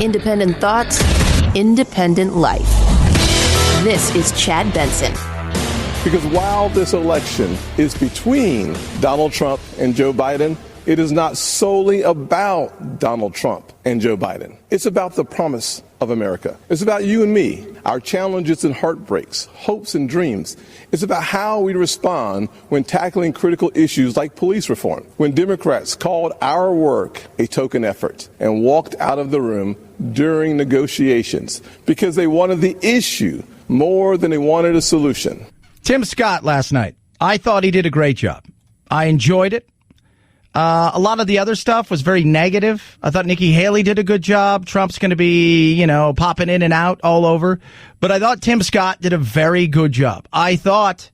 Independent thoughts, independent life. This is Chad Benson. Because while this election is between Donald Trump and Joe Biden, it is not solely about Donald Trump and Joe Biden. It's about the promise of America. It's about you and me, our challenges and heartbreaks, hopes and dreams. It's about how we respond when tackling critical issues like police reform, when Democrats called our work a token effort and walked out of the room during negotiations because they wanted the issue more than they wanted a solution. Tim Scott last night. I thought he did a great job. I enjoyed it. A lot of the other stuff was very negative. I thought Nikki Haley did a good job. Trump's going to be, popping in and out all over. But I thought Tim Scott did a very good job. I thought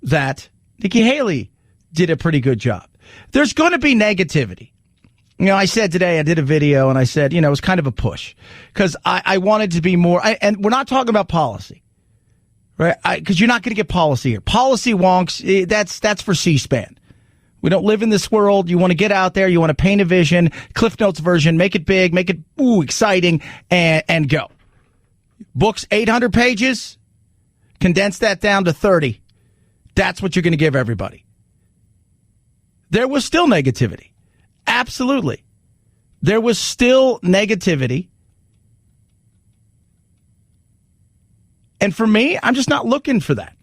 that Nikki Haley did a pretty good job. There's going to be negativity. I said today, I did a video and I said, it was kind of a push because I wanted to be more, and we're not talking about policy, right? Because you're not going to get policy here. Policy wonks, that's for C-SPAN. We don't live in this world. You want to get out there. You want to paint a vision, Cliff Notes version, make it big, make it exciting, and go. Book's 800 pages. Condense that down to 30. That's what you're going to give everybody. There was still negativity. Absolutely. There was still negativity. And for me, I'm just not looking for that.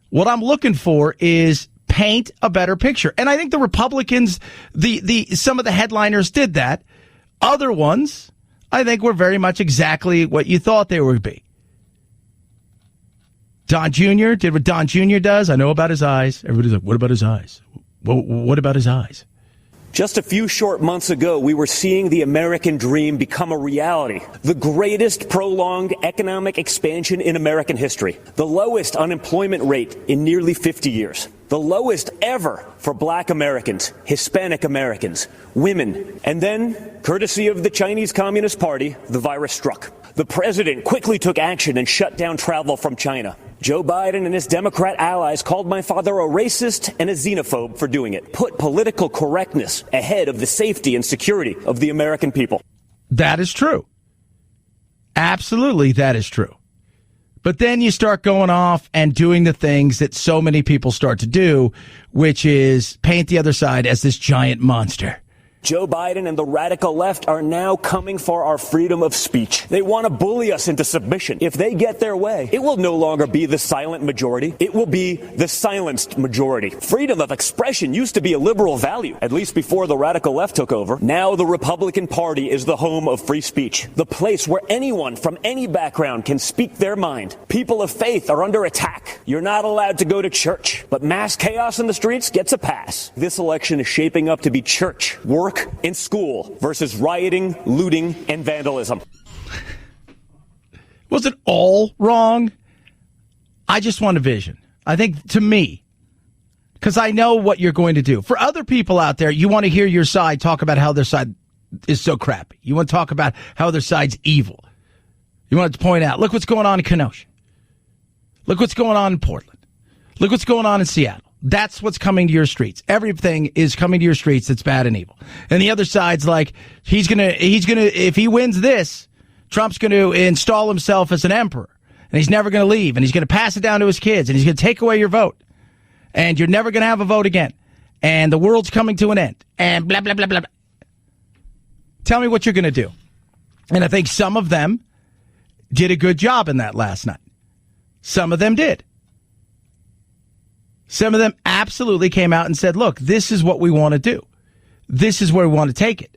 What I'm looking for is paint a better picture. And I think the Republicans, some of the headliners did that. Other ones, I think, were very much exactly what you thought they would be. Don Jr. did what Don Jr. does. I know about his eyes. Everybody's like, what about his eyes? Well, what about his eyes? Just a few short months ago, we were seeing the American dream become a reality. The greatest prolonged economic expansion in American history. The lowest unemployment rate in nearly 50 years. The lowest ever for Black Americans, Hispanic Americans, women. And then, courtesy of the Chinese Communist Party, the virus struck. The president quickly took action and shut down travel from China. Joe Biden and his Democrat allies called my father a racist and a xenophobe for doing it. Put political correctness ahead of the safety and security of the American people. That is true. Absolutely, that is true. But then you start going off and doing the things that so many people start to do, which is paint the other side as this giant monster. Joe Biden and the radical left are now coming for our freedom of speech. They want to bully us into submission. If they get their way, it will no longer be the silent majority. It will be the silenced majority. Freedom of expression used to be a liberal value, at least before the radical left took over. Now the Republican Party is the home of free speech, the place where anyone from any background can speak their mind. People of faith are under attack. You're not allowed to go to church, but mass chaos in the streets gets a pass. This election is shaping up to be church, work, in school versus rioting, looting, and vandalism. Was it all wrong? I just want a vision. I think, to me, because I know what you're going to do. For other people out there, you want to hear your side talk about how their side is so crappy. You want to talk about how their side's evil. You want to point out, look what's going on in Kenosha. Look what's going on in Portland. Look what's going on in Seattle. That's what's coming to your streets. Everything is coming to your streets that's bad and evil. And the other side's like, he's gonna, if he wins this, Trump's gonna install himself as an emperor. And he's never gonna leave. And he's gonna pass it down to his kids. And he's gonna take away your vote. And you're never gonna have a vote again. And the world's coming to an end. And blah, blah, blah, blah. Tell me what you're gonna do. And I think some of them did a good job in that last night. Some of them did. Some of them absolutely came out and said, look, this is what we want to do. This is where we want to take it.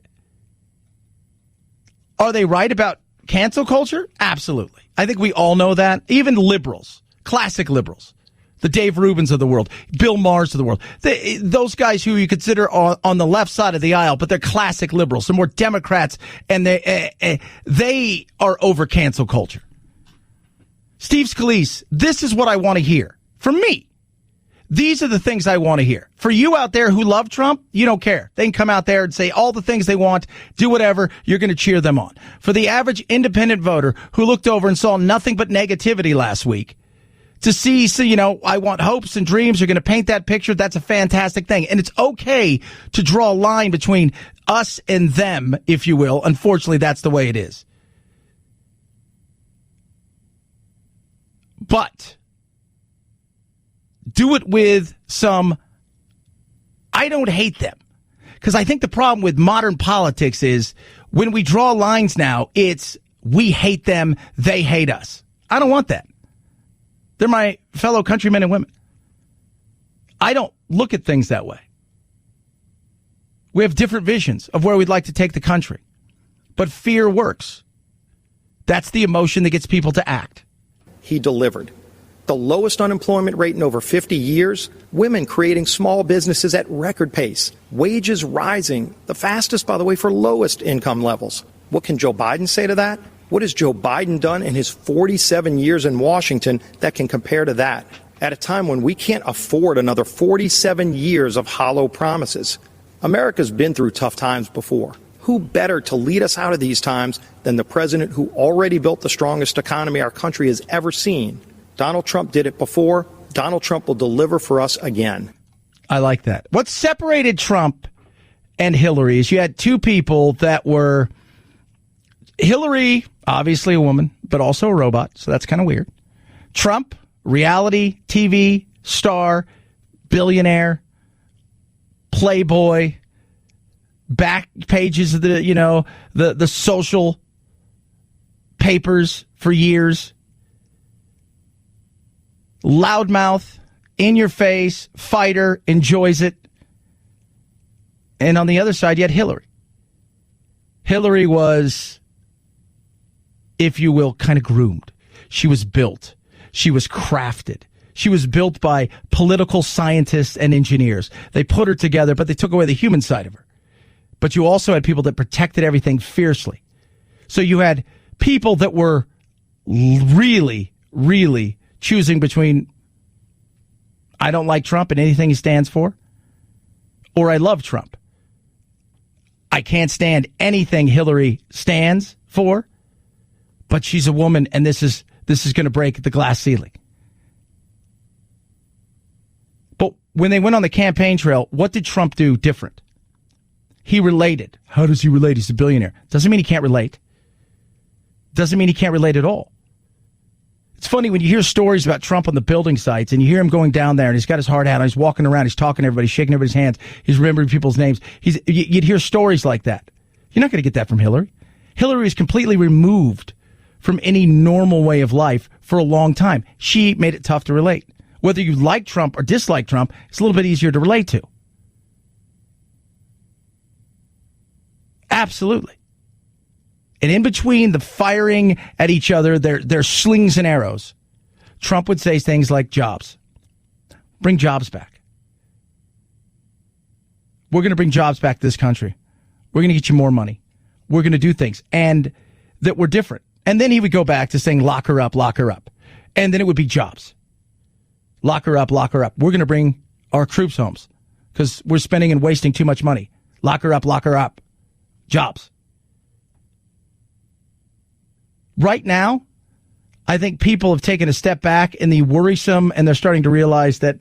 Are they right about cancel culture? Absolutely. I think we all know that. Even liberals, classic liberals, the Dave Rubins of the world, Bill Maher's of the world, those guys who you consider on the left side of the aisle, but they're classic liberals. They're more Democrats, and they are over cancel culture. Steve Scalise, this is what I want to hear from me. These are the things I want to hear. For you out there who love Trump, you don't care. They can come out there and say all the things they want, do whatever, you're going to cheer them on. For the average independent voter who looked over and saw nothing but negativity last week, to see, I want hopes and dreams, you're going to paint that picture, that's a fantastic thing. And it's okay to draw a line between us and them, if you will. Unfortunately, that's the way it is. But do it with some, I don't hate them. Because I think the problem with modern politics is when we draw lines now, it's we hate them, they hate us. I don't want that. They're my fellow countrymen and women. I don't look at things that way. We have different visions of where we'd like to take the country. But fear works. That's the emotion that gets people to act. He delivered. The lowest unemployment rate in over 50 years, women creating small businesses at record pace, wages rising, the fastest, by the way, for lowest income levels. What can Joe Biden say to that? What has Joe Biden done in his 47 years in Washington that can compare to that? At a time when we can't afford another 47 years of hollow promises. America's been through tough times before. Who better to lead us out of these times than the president who already built the strongest economy our country has ever seen? Donald Trump did it before. Donald Trump will deliver for us again. I like that. What separated Trump and Hillary is you had two people that were Hillary, obviously a woman, but also a robot, so that's kind of weird. Trump, reality TV star, billionaire, playboy, back pages of the social papers for years. Loudmouth, in your face, fighter, enjoys it. And on the other side, you had Hillary. Hillary was, if you will, kind of groomed. She was built. She was crafted. She was built by political scientists and engineers. They put her together, but they took away the human side of her. But you also had people that protected everything fiercely. So you had people that were really, really choosing between I don't like Trump and anything he stands for, or I love Trump. I can't stand anything Hillary stands for, but she's a woman and this is going to break the glass ceiling. But when they went on the campaign trail, what did Trump do different? He related. How does he relate? He's a billionaire. Doesn't mean he can't relate. Doesn't mean he can't relate at all. It's funny when you hear stories about Trump on the building sites and you hear him going down there and he's got his hard hat on, he's walking around, he's talking to everybody, shaking everybody's hands, he's remembering people's names. You'd hear stories like that. You're not going to get that from Hillary. Hillary is completely removed from any normal way of life for a long time. She made it tough to relate. Whether you like Trump or dislike Trump, it's a little bit easier to relate to. Absolutely. And in between the firing at each other, their slings and arrows, Trump would say things like jobs. Bring jobs back. We're going to bring jobs back to this country. We're going to get you more money. We're going to do things. And that we're different. And then he would go back to saying, lock her up, lock her up. And then it would be jobs. Lock her up, lock her up. We're going to bring our troops homes because we're spending and wasting too much money. Lock her up, lock her up. Jobs. Right now, I think people have taken a step back in the worrisome, and they're starting to realize that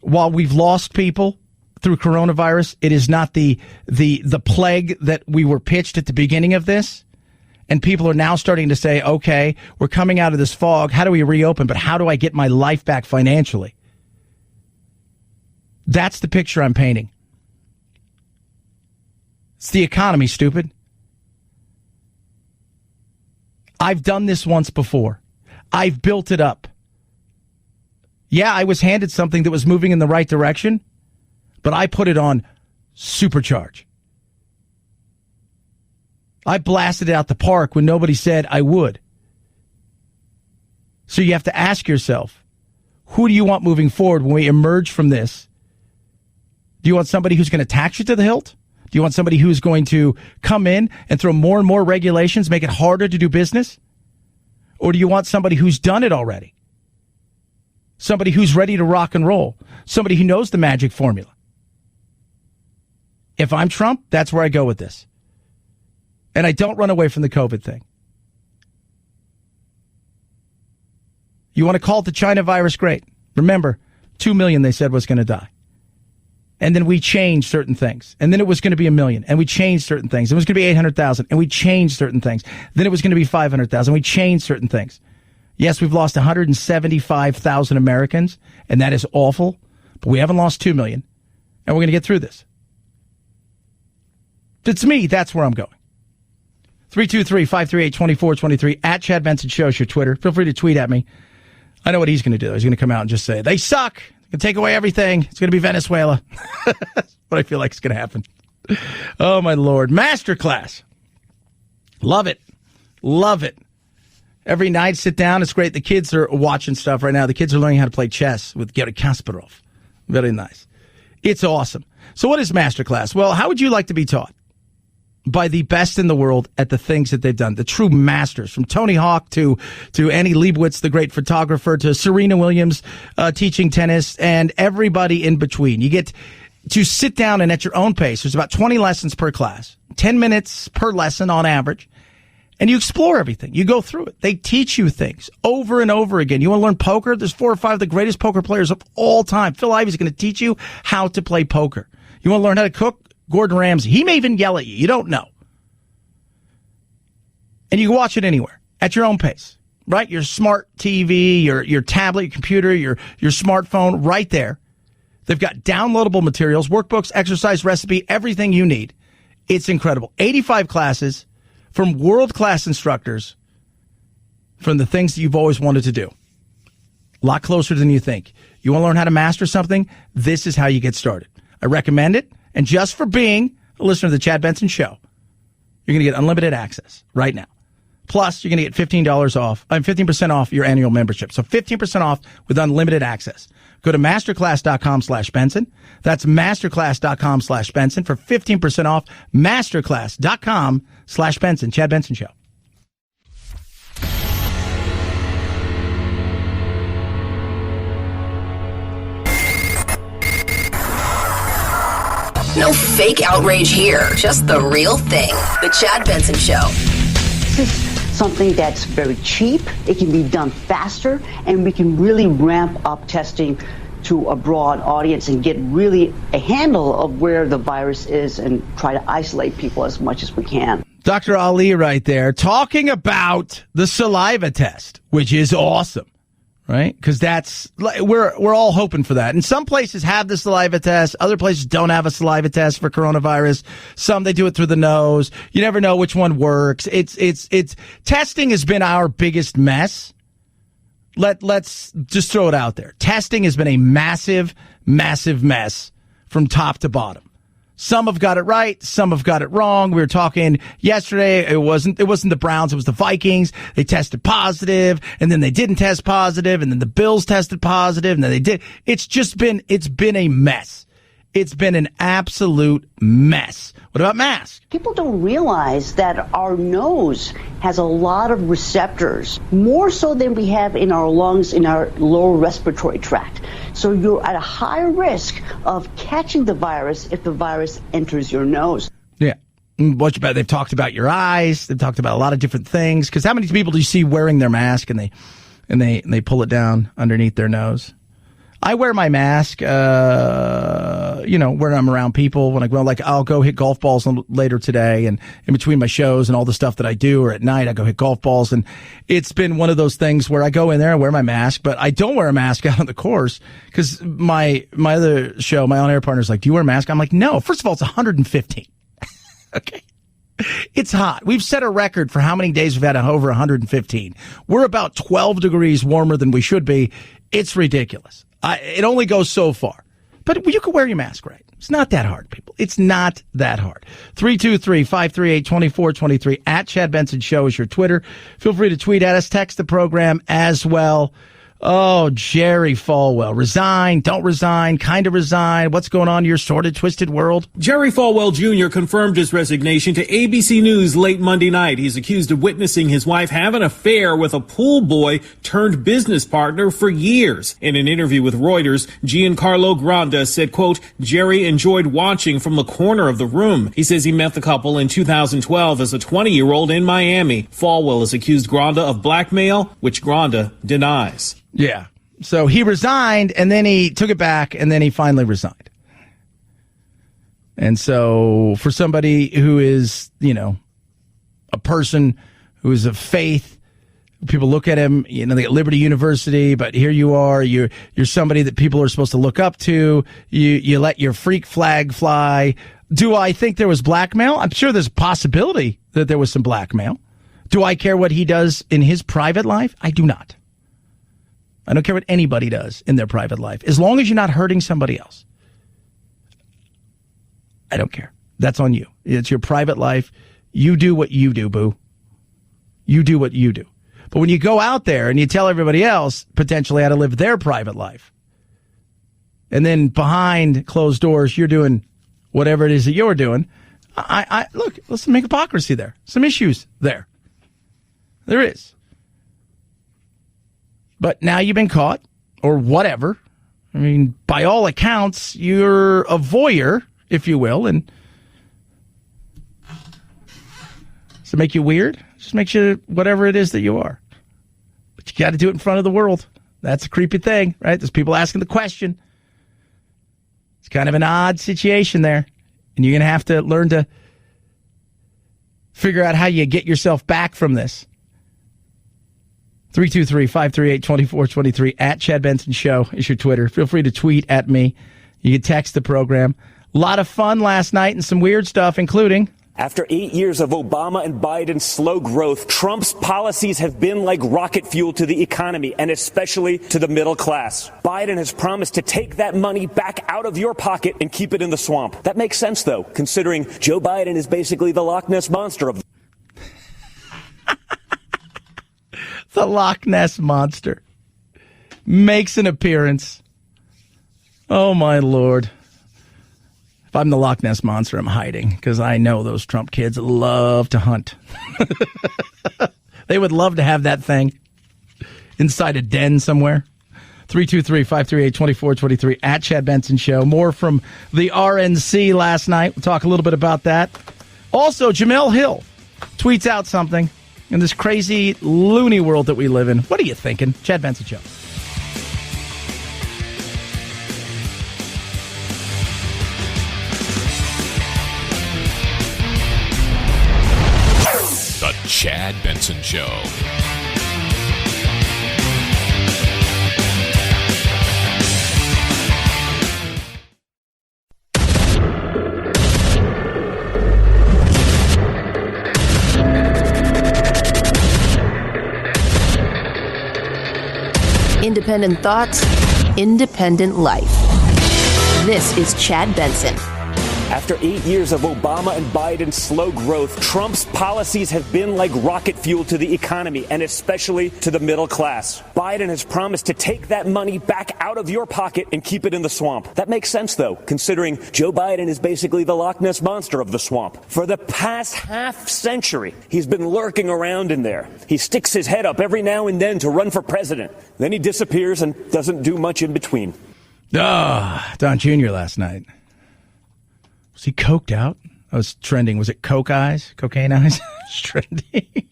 while we've lost people through coronavirus, it is not the plague that we were pitched at the beginning of this. And people are now starting to say, okay, we're coming out of this fog. How do we reopen? But how do I get my life back financially? That's the picture I'm painting. It's the economy, stupid. I've done this once before. I've built it up. Yeah, I was handed something that was moving in the right direction, but I put it on supercharge. I blasted it out the park when nobody said I would. So you have to ask yourself, who do you want moving forward when we emerge from this? Do you want somebody who's going to tax you to the hilt? Do you want somebody who's going to come in and throw more and more regulations, make it harder to do business? Or do you want somebody who's done it already? Somebody who's ready to rock and roll? Somebody who knows the magic formula? If I'm Trump, that's where I go with this. And I don't run away from the COVID thing. You want to call it the China virus? Great. Remember, 2 million they said was going to die. And then we changed certain things. And then it was going to be 1 million. And we changed certain things. It was going to be 800,000. And we changed certain things. Then it was going to be 500,000. We changed certain things. Yes, we've lost 175,000 Americans, and that is awful, but we haven't lost 2 million, and we're going to get through this. It's me. That's where I'm going. 323-538-2423 at Chad Benson Show is your Twitter. Feel free to tweet at me. I know what he's going to do. He's going to come out and just say, they suck. They can take away everything. It's going to be Venezuela. That's what I feel like is going to happen. Oh, my Lord. Masterclass. Love it. Love it. Every night, sit down. It's great. The kids are watching stuff right now. The kids are learning how to play chess with Garry Kasparov. Very nice. It's awesome. So what is Masterclass? Well, how would you like to be taught? By the best in the world at the things that they've done. The true masters, from Tony Hawk to Annie Leibovitz, the great photographer, to Serena Williams teaching tennis, and everybody in between. You get to sit down and at your own pace. There's about 20 lessons per class, 10 minutes per lesson on average, and you explore everything. You go through it. They teach you things over and over again. You want to learn poker? There's 4 or 5 of the greatest poker players of all time. Phil Ivey's going to teach you how to play poker. You want to learn how to cook? Gordon Ramsay. He may even yell at you. You don't know. And you can watch it anywhere at your own pace, right? Your smart TV, your tablet, your computer, your smartphone, right there. They've got downloadable materials, workbooks, exercise recipe, everything you need. It's incredible. 85 classes from world-class instructors from the things that you've always wanted to do. A lot closer than you think. You want to learn how to master something? This is how you get started. I recommend it. And just for being a listener to the Chad Benson Show, you're going to get unlimited access right now. Plus, you're going to get $15% off your annual membership. So 15% off with unlimited access. Go to masterclass.com/Benson. That's masterclass.com/Benson for 15% off. Masterclass.com/Benson. Chad Benson Show. No fake outrage here, just the real thing. The Chad Benson Show. This is something that's very cheap. It can be done faster, and we can really ramp up testing to a broad audience and get really a handle of where the virus is and try to isolate people as much as we can. Dr. Ali right there talking about the saliva test, which is awesome. Right? Because we're all hoping for that. And some places have the saliva test. Other places don't have a saliva test for coronavirus. Some, they do it through the nose. You never know which one works. It's testing has been our biggest mess. Let's just throw it out there. Testing has been a massive, massive mess from top to bottom. Some have got it right. Some have got it wrong. We were talking yesterday. It wasn't the Browns. It was the Vikings. They tested positive, and then they didn't test positive, and then the Bills tested positive, and then they did. It's been a mess. It's been an absolute mess. What about masks? People don't realize that our nose has a lot of receptors, more so than we have in our lungs, in our lower respiratory tract. So you're at a higher risk of catching the virus if the virus enters your nose. Yeah. They've talked about your eyes. They've talked about a lot of different things. Because how many people do you see wearing their mask and they pull it down underneath their nose? I wear my mask, when I'm around people. When I go, like, I'll go hit golf balls later today, and in between my shows and all the stuff that I do, or at night I go hit golf balls. And it's been one of those things where I go in there and wear my mask, but I don't wear a mask out on the course because my other show, my on-air partner's like, "Do you wear a mask?" I'm like, "No." First of all, it's 115. Okay. It's hot. We've set a record for how many days we've had over 115. We're about 12 degrees warmer than we should be. It's ridiculous. It only goes so far. But you can wear your mask, right? It's not that hard, people. It's not that hard. 323-538-2423 at Chad Benson Show is your Twitter. Feel free to tweet at us, text the program as well. Oh, Jerry Fallwell. Resign, don't resign, kind of resign. What's going on in your sordid, twisted world? Jerry Fallwell Jr. confirmed his resignation to ABC News late Monday night. He's accused of witnessing his wife have an affair with a pool boy turned business partner for years. In an interview with Reuters, Giancarlo Granda said, quote, "Jerry enjoyed watching from the corner of the room." He says he met the couple in 2012 as a 20-year-old in Miami. Fallwell has accused Granda of blackmail, which Granda denies. Yeah. So he resigned, and then he took it back, and then he finally resigned. And so for somebody who is, a person who is of faith, People look at him, they at Liberty University, but here you are, you're somebody that people are supposed to look up to. You let your freak flag fly. Do I think there was blackmail? I'm sure there's a possibility that there was some blackmail. Do I care what he does in his private life? I do not. I don't care what anybody does in their private life. As long as you're not hurting somebody else. I don't care. That's on you. It's your private life. You do what you do, boo. You do what you do. But when you go out there and you tell everybody else potentially how to live their private life, and then behind closed doors, you're doing whatever it is that you're doing, look, let's make hypocrisy there. Some issues there. There is. But now you've been caught, or whatever. I mean, by all accounts, you're a voyeur, if you will, and does it make you weird? Just makes you whatever it is that you are. But you got to do it in front of the world. That's a creepy thing, right? There's people asking the question. It's kind of an odd situation there. And you're going to have to learn to figure out how you get yourself back from this. 323-538-2423 at Chad Benson Show is your Twitter. Feel free to tweet at me. You can text the program. A lot of fun last night and some weird stuff, including... After 8 years of Obama and Biden's slow growth, Trump's policies have been like rocket fuel to the economy and especially to the middle class. Biden has promised to take that money back out of your pocket and keep it in the swamp. That makes sense, though, considering Joe Biden is basically the Loch Ness Monster of the Loch Ness Monster makes an appearance. Oh, my Lord. If I'm the Loch Ness Monster, I'm hiding because I know those Trump kids love to hunt. They would love to have that thing inside a den somewhere. 323-538-2423 at Chad Benson Show. More from the RNC last night. We'll talk a little bit about that. Also, Jamel Hill tweets out something in this crazy, loony world that we live in. What are you thinking? Chad Benson Show. The Chad Benson Show. Independent thoughts, independent life. This is Chad Benson. After 8 years of Obama and Biden's slow growth, Trump's policies have been like rocket fuel to the economy and especially to the middle class. Biden has promised to take that money back out of your pocket and keep it in the swamp. That makes sense, though, considering Joe Biden is basically the Loch Ness Monster of the swamp. For the past half century, he's been lurking around in there. He sticks his head up every now and then to run for president. Then he disappears and doesn't do much in between. Don Jr. last night. Was he coked out? I was trending. Was it coke eyes? Cocaine eyes? It's trending.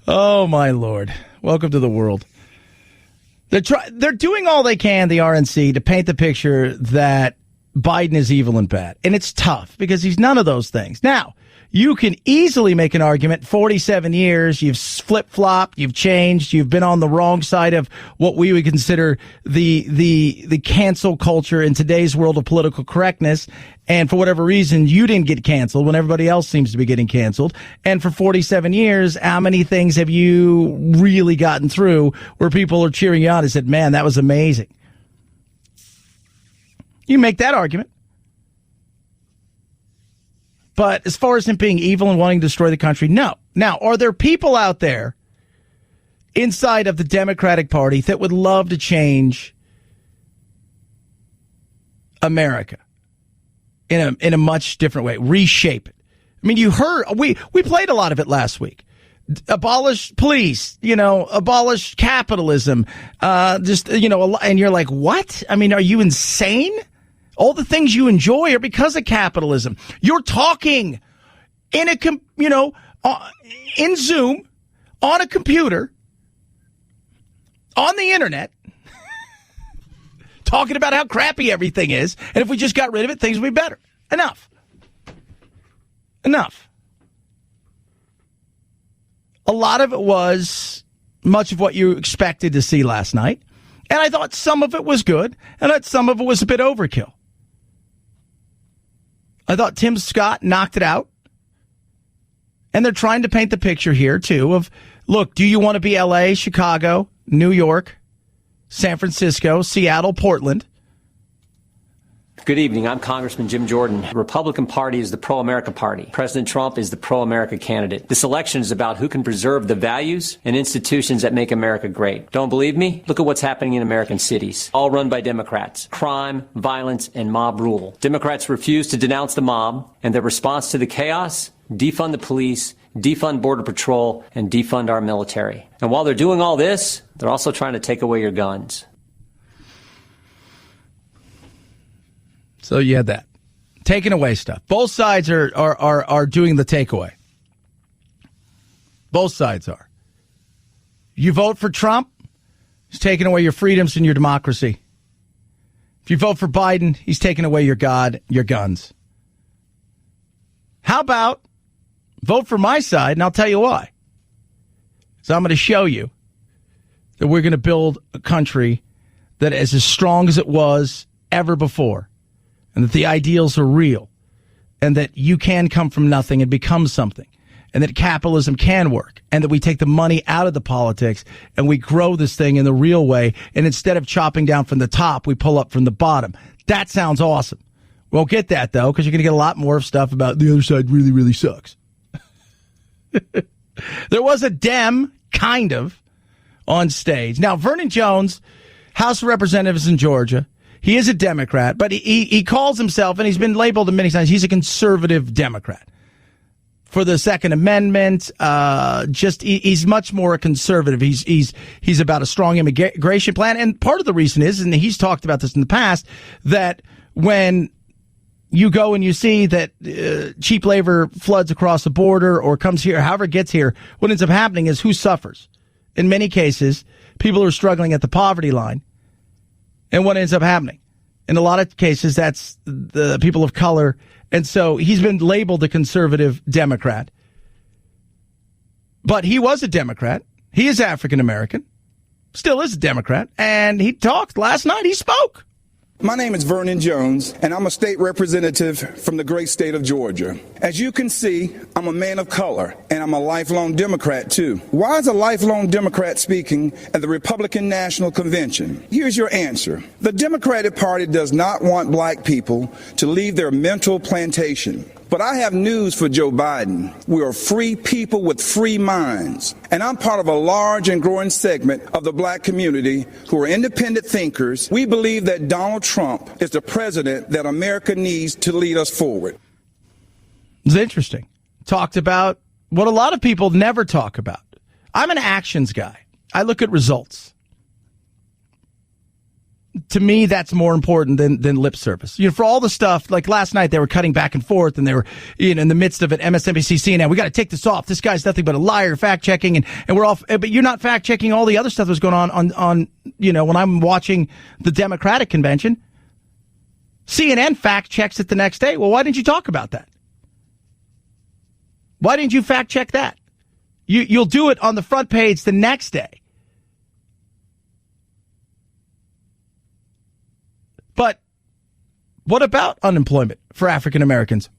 Oh, my Lord. Welcome to the world. They're doing all they can, the RNC, to paint the picture that Biden is evil and bad. And it's tough because he's none of those things. Now, you can easily make an argument, 47 years, you've flip-flopped, you've changed, you've been on the wrong side of what we would consider the cancel culture in today's world of political correctness. And for whatever reason, you didn't get canceled when everybody else seems to be getting canceled. And for 47 years, how many things have you really gotten through where people are cheering you on and said, man, that was amazing? You make that argument. But as far as him being evil and wanting to destroy the country, no. Now, are there people out there inside of the Democratic Party that would love to change America in a much different way, reshape it? I mean, you heard, we played a lot of it last week. Abolish police, abolish capitalism, and you're like, what? I mean, are you insane? All the things you enjoy are because of capitalism. You're talking in in Zoom, on a computer, on the internet, talking about how crappy everything is. And if we just got rid of it, things would be better. Enough. A lot of it was much of what you expected to see last night. And I thought some of it was good, and I thought some of it was a bit overkill. I thought Tim Scott knocked it out. And they're trying to paint the picture here, too, of, look, do you want to be L.A., Chicago, New York, San Francisco, Seattle, Portland? Good evening. I'm Congressman Jim Jordan. The Republican Party is the pro-America party. President Trump is the pro-America candidate. This election is about who can preserve the values and institutions that make America great. Don't believe me? Look at what's happening in American cities, all run by Democrats. Crime, violence, and mob rule. Democrats refuse to denounce the mob, and their response to the chaos: defund the police, defund Border Patrol, and defund our military. And while they're doing all this, they're also trying to take away your guns. So you had that. Taking away stuff. Both sides are doing the takeaway. Both sides are. You vote for Trump, he's taking away your freedoms and your democracy. If you vote for Biden, he's taking away your God, your guns. How about vote for my side, and I'll tell you why. So I'm going to show you that we're going to build a country that is as strong as it was ever before. And that the ideals are real, and that you can come from nothing and become something, and that capitalism can work, and that we take the money out of the politics and we grow this thing in the real way, and instead of chopping down from the top, we pull up from the bottom. That sounds awesome. We'll get that, though, because you're going to get a lot more of stuff about the other side really, really sucks. There was a Dem, kind of, on stage. Now, Vernon Jones, House of Representatives in Georgia, he is a Democrat, but he calls himself, and he's been labeled many times, he's a conservative Democrat. For the Second Amendment, he's much more a conservative. He's about a strong immigration plan, and part of the reason is, and he's talked about this in the past, that when you go and you see that cheap labor floods across the border or comes here, however it gets here, what ends up happening is who suffers? In many cases, people are struggling at the poverty line. And what ends up happening? In a lot of cases, that's the people of color. And so he's been labeled a conservative Democrat. But he was a Democrat. He is African American. Still is a Democrat. And he talked last night. He spoke. My name is Vernon Jones, and I'm a state representative from the great state of Georgia. As you can see, I'm a man of color, and I'm a lifelong Democrat, too. Why is a lifelong Democrat speaking at the Republican National Convention? Here's your answer. The Democratic Party does not want black people to leave their mental plantation. But I have news for Joe Biden. We are free people with free minds. And I'm part of a large and growing segment of the black community who are independent thinkers. We believe that Donald Trump is the president that America needs to lead us forward. It's interesting. Talked about what a lot of people never talk about. I'm an actions guy. I look at results. To me, that's more important than lip service. You know, for all the stuff, like last night, they were cutting back and forth, and they were, you know, in the midst of it, MSNBC, CNN, we got to take this off. This guy's nothing but a liar, fact checking, and we're off. But you're not fact checking all the other stuff that was going on, you know, when I'm watching the Democratic convention. CNN fact checks it the next day. Well, why didn't you talk about that? Why didn't you fact check that? You'll do it on the front page the next day. But what about unemployment for African Americans?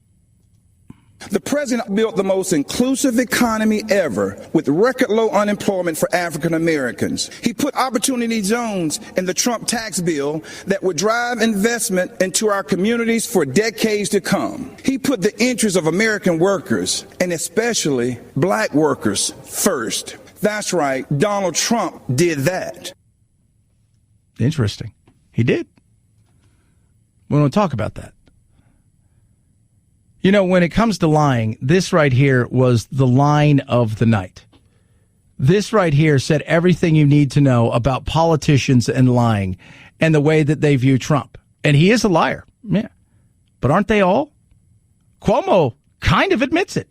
The president built the most inclusive economy ever with record low unemployment for African Americans. He put opportunity zones in the Trump tax bill that would drive investment into our communities for decades to come. He put the interests of American workers, and especially black workers, first. That's right, Donald Trump did that. Interesting. He did. We don't talk about that. You know, when it comes to lying, this right here was the line of the night. This right here said everything you need to know about politicians and lying and the way that they view Trump. And he is a liar. Yeah. But aren't they all? Cuomo kind of admits it.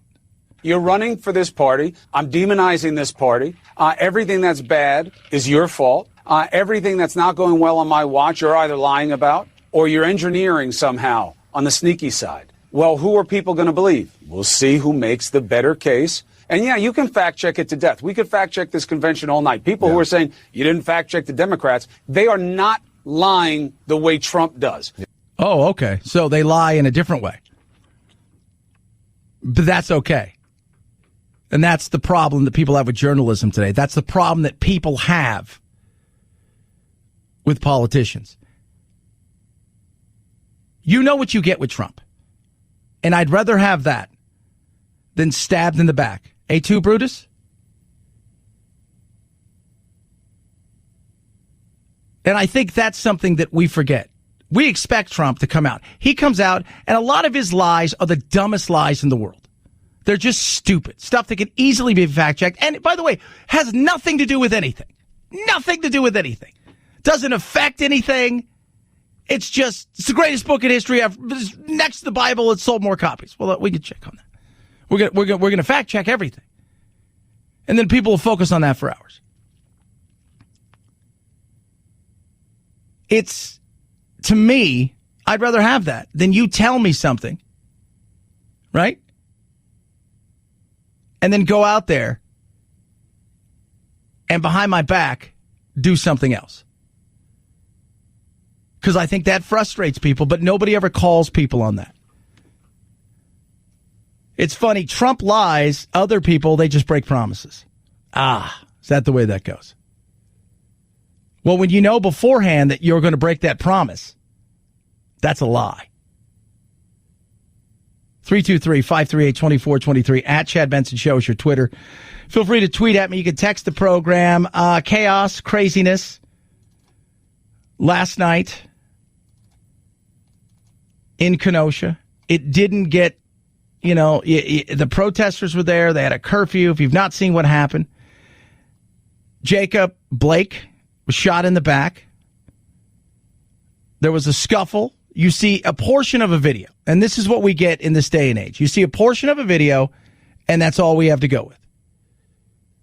You're running for this party. I'm demonizing this party. Everything that's bad is your fault. Everything that's not going well on my watch, you're either lying about or you're engineering somehow on the sneaky side. Well, who are people going to believe? We'll see who makes the better case And yeah, you can fact check it to death. We could fact check this convention all night. People who are saying you didn't fact check the Democrats, they are not lying the way Trump does. Oh, okay. So they lie in a different way. But that's okay. And that's the problem that people have with journalism today. That's the problem that people have with politicians. You know what you get with Trump. And I'd rather have that than stabbed in the back. A2, Brutus? And I think that's something that we forget. We expect Trump to come out. He comes out, and a lot of his lies are the dumbest lies in the world. They're just stupid. Stuff that can easily be fact-checked. And, by the way, has nothing to do with anything. Nothing to do with anything. Doesn't affect anything. It's the greatest book in history. Next to the Bible, it's sold more copies. Well, we can check on that. We're going to fact-check everything. And then people will focus on that for hours. It's, to me, I'd rather have that than you tell me something, right? And then go out there and behind my back do something else. Because I think that frustrates people, but nobody ever calls people on that. It's funny, Trump lies, other people, they just break promises. Is that the way that goes? Well, when you know beforehand that you're going to break that promise, that's a lie. 323-538-2423 at Chad Benson Show is your Twitter. Feel free to tweet at me. You can text the program. Chaos, craziness. Last night in Kenosha, it didn't get, the protesters were there. They had a curfew. If you've not seen what happened, Jacob Blake was shot in the back. There was a scuffle. You see a portion of a video, and this is what we get in this day and age. You see a portion of a video, and that's all we have to go with.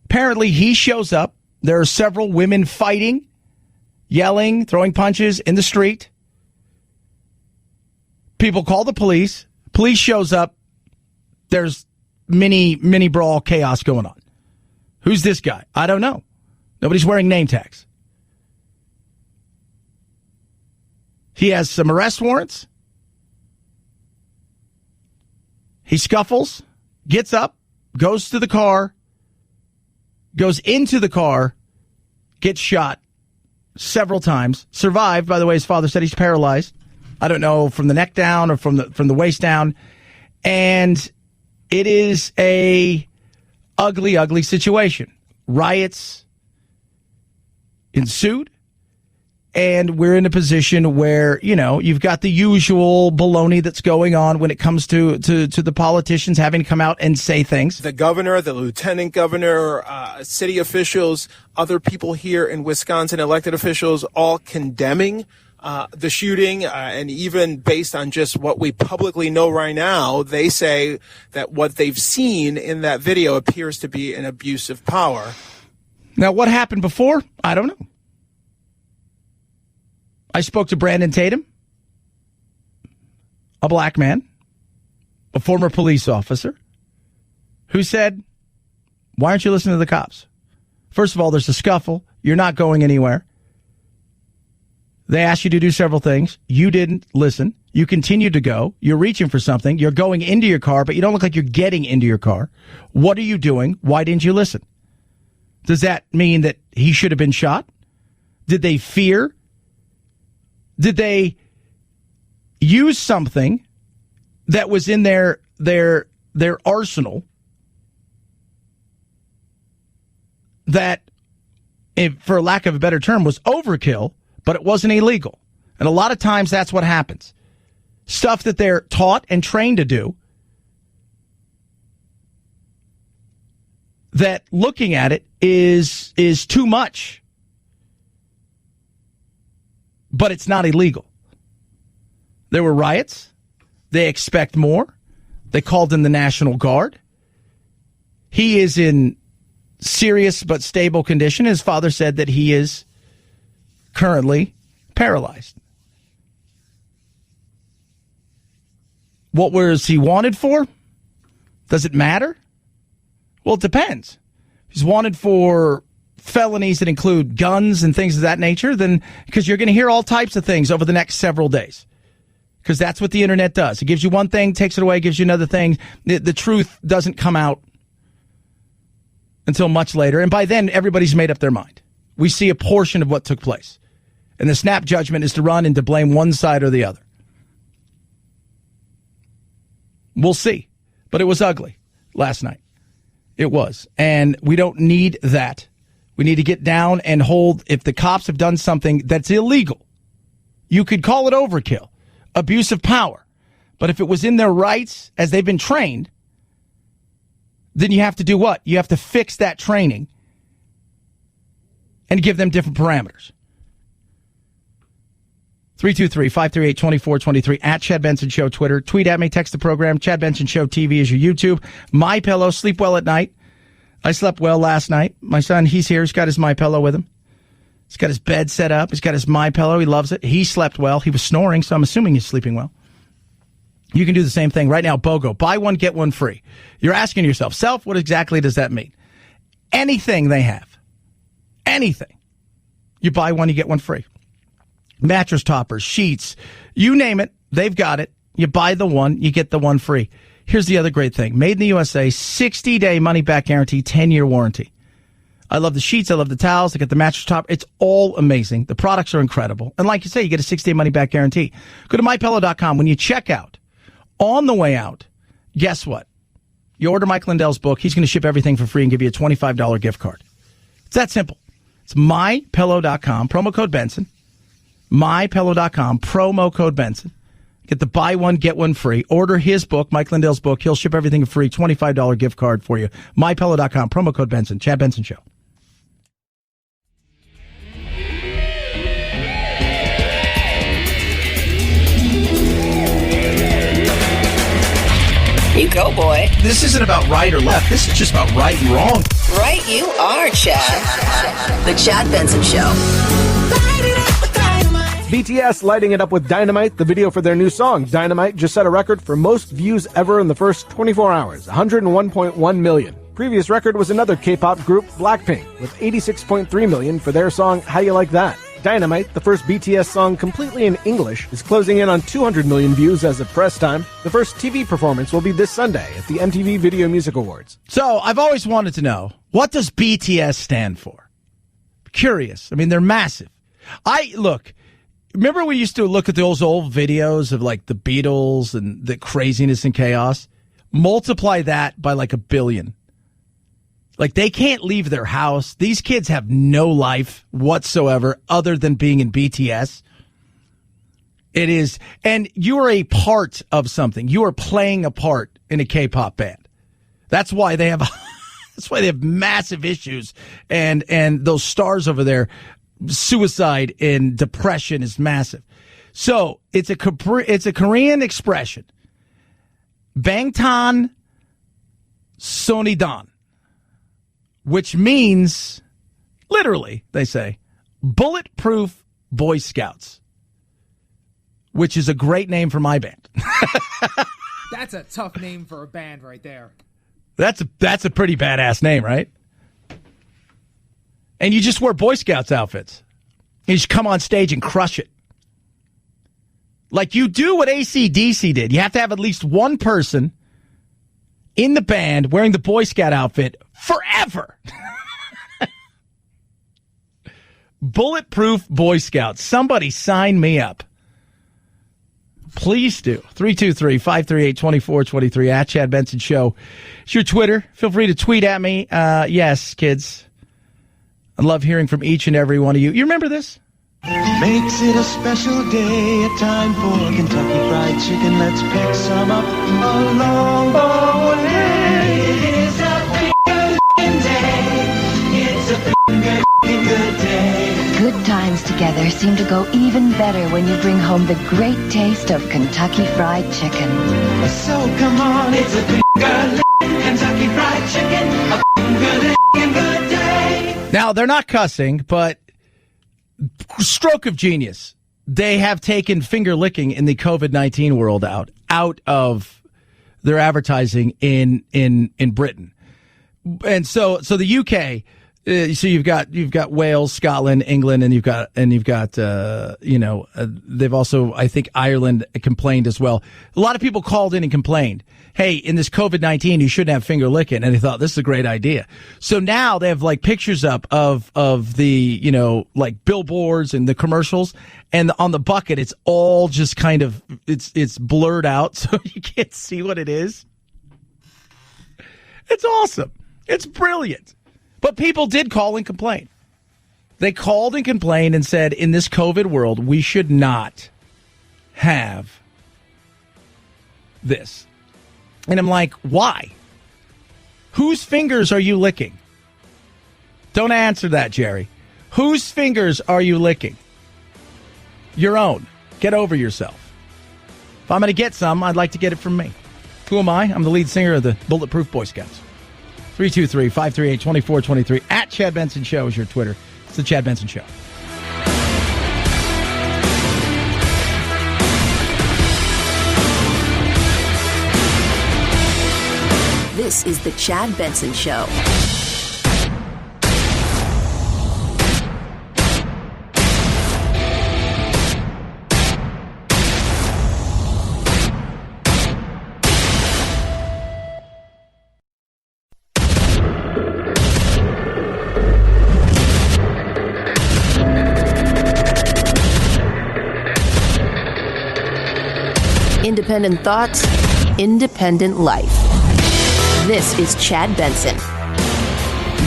Apparently, he shows up. There are several women fighting, yelling, throwing punches in the street. People call the police. Police shows up. There's mini brawl chaos going on. Who's this guy? I don't know. Nobody's wearing name tags. He has some arrest warrants. He scuffles, gets up, goes to the car, goes into the car, gets shot several times. Survived, by the way, his father said he's paralyzed. I don't know, from the neck down or from the waist down. And it is a ugly, ugly situation. Riots ensued. And we're in a position where, you've got the usual baloney that's going on when it comes to the politicians having to come out and say things. The governor, the lieutenant governor, city officials, other people here in Wisconsin, elected officials, all condemning the shooting. And even based on just what we publicly know right now, they say that what they've seen in that video appears to be an abuse of power. Now, what happened before? I don't know. I spoke to Brandon Tatum, a black man, a former police officer, who said, why aren't you listening to the cops? First of all, there's a scuffle. You're not going anywhere. They asked you to do several things. You didn't listen. You continued to go. You're reaching for something. You're going into your car, but you don't look like you're getting into your car. What are you doing? Why didn't you listen? Does that mean that he should have been shot? Did they fear? Did they use something that was in their arsenal that, for lack of a better term, was overkill, but it wasn't illegal? And a lot of times that's what happens. Stuff that they're taught and trained to do, that looking at it is too much. But it's not illegal. There were riots. They expect more. They called in the National Guard. He is in serious but stable condition. His father said that he is currently paralyzed. What was he wanted for? Does it matter? Well, it depends. If he's wanted for felonies that include guns and things of that nature, then because you're going to hear all types of things over the next several days. Because that's what the internet does. It gives you one thing, takes it away, gives you another thing. The truth doesn't come out until much later. And by then, everybody's made up their mind. We see a portion of what took place. And the snap judgment is to run and to blame one side or the other. We'll see. But it was ugly last night. It was. And we don't need that. We need to get down and hold, if the cops have done something that's illegal, you could call it overkill, abuse of power. But if it was in their rights, as they've been trained, then you have to do what? You have to fix that training and give them different parameters. 323-538-2423 at Chad Benson Show Twitter. Tweet at me, text the program. Chad Benson Show TV is your YouTube. My Pillow, sleep well at night. I slept well last night. My son, he's here. He's got his My Pillow with him. He's got his bed set up. He's got his My Pillow. He loves it. He slept well. He was snoring, so I'm assuming he's sleeping well. You can do the same thing right now. BOGO, buy one, get one free. You're asking yourself, Self, what exactly does that mean? Anything they have. Anything. You buy one, you get one free. Mattress toppers, sheets, you name it, they've got it. You buy the one, you get the one free. Here's the other great thing. Made in the USA, 60-day money-back guarantee, 10-year warranty. I love the sheets. I love the towels. I got the mattress top. It's all amazing. The products are incredible. And like you say, you get a 60-day money-back guarantee. Go to MyPillow.com. When you check out, on the way out, guess what? You order Mike Lindell's book. He's going to ship everything for free and give you a $25 gift card. It's that simple. It's MyPillow.com, promo code Benson. MyPillow.com, promo code Benson. Get the buy one, get one free. Order his book, Mike Lindell's book. He'll ship everything for free. $25 gift card for you. MyPillow.com, promo code Benson. Chad Benson Show. You go, boy. This isn't about right or left. This is just about right and wrong. Right you are, Chad. The Chad Benson Show. BTS lighting it up with Dynamite. The video for their new song, Dynamite, just set a record for most views ever in the first 24 hours, 101.1 million. Previous record was another K-pop group, Blackpink, with 86.3 million for their song, How You Like That. Dynamite, the first BTS song completely in English, is closing in on 200 million views as of press time. The first TV performance will be this Sunday at the MTV Video Music Awards. So, I've always wanted to know, what does BTS stand for? Curious. I mean, they're massive. Remember we used to look at those old videos of like the Beatles and the craziness and chaos? Multiply that by like 1 billion. Like, they can't leave their house. These kids have no life whatsoever other than being in BTS. It is, and you are a part of something. You are playing a part in a K-pop band. That's why they have, massive issues. And those stars over there, suicide and depression is massive. So it's a Korean expression. Bangtan Sonyeon, which means, literally, they say, bulletproof Boy Scouts, which is a great name for my band. That's a tough name for a band right there. That's a pretty badass name, right? And you just wear Boy Scouts outfits. You just come on stage and crush it. Like you do what AC/DC did. You have to have at least one person in the band wearing the Boy Scout outfit forever. Bulletproof Boy Scouts. Somebody sign me up. Please do. 323-538-2423 at Chad Benson Show. It's your Twitter. Feel free to tweet at me. Yes, kids. I love hearing from each and every one of you. You remember this? Makes it a special day, a time for Kentucky Fried Chicken. Let's pick some up along the way. It is a finger lickin' day. It's a finger lickin' good day. Good times together seem to go even better when you bring home the great taste of Kentucky Fried Chicken. So come on, it's a finger lickin' Kentucky Fried Chicken. A finger lickin' good day. Now, they're not cussing, but stroke of genius. They have taken finger licking in the COVID-19 world out of their advertising in Britain. And so the UK. So you've got Wales, Scotland, England, and you've got they've also, I think, Ireland complained as well. A lot of people called in and complained, hey, in this COVID-19 you shouldn't have finger licking, and they thought this is a great idea. So now they have like pictures up of the like billboards and the commercials, and on the bucket it's all just kind of it's blurred out so you can't see what it is. It's awesome. It's brilliant. But people did call and complain. They called and complained and said, in this COVID world, we should not have this. And I'm like, why? Whose fingers are you licking? Don't answer that, Jerry. Whose fingers are you licking? Your own. Get over yourself. If I'm going to get some, I'd like to get it from me. Who am I? I'm the lead singer of the Bulletproof Boy Scouts. 323-538-2423. At Chad Benson Show is your Twitter. It's the Chad Benson Show. This is the Chad Benson Show. Independent thoughts, independent life. This is Chad Benson.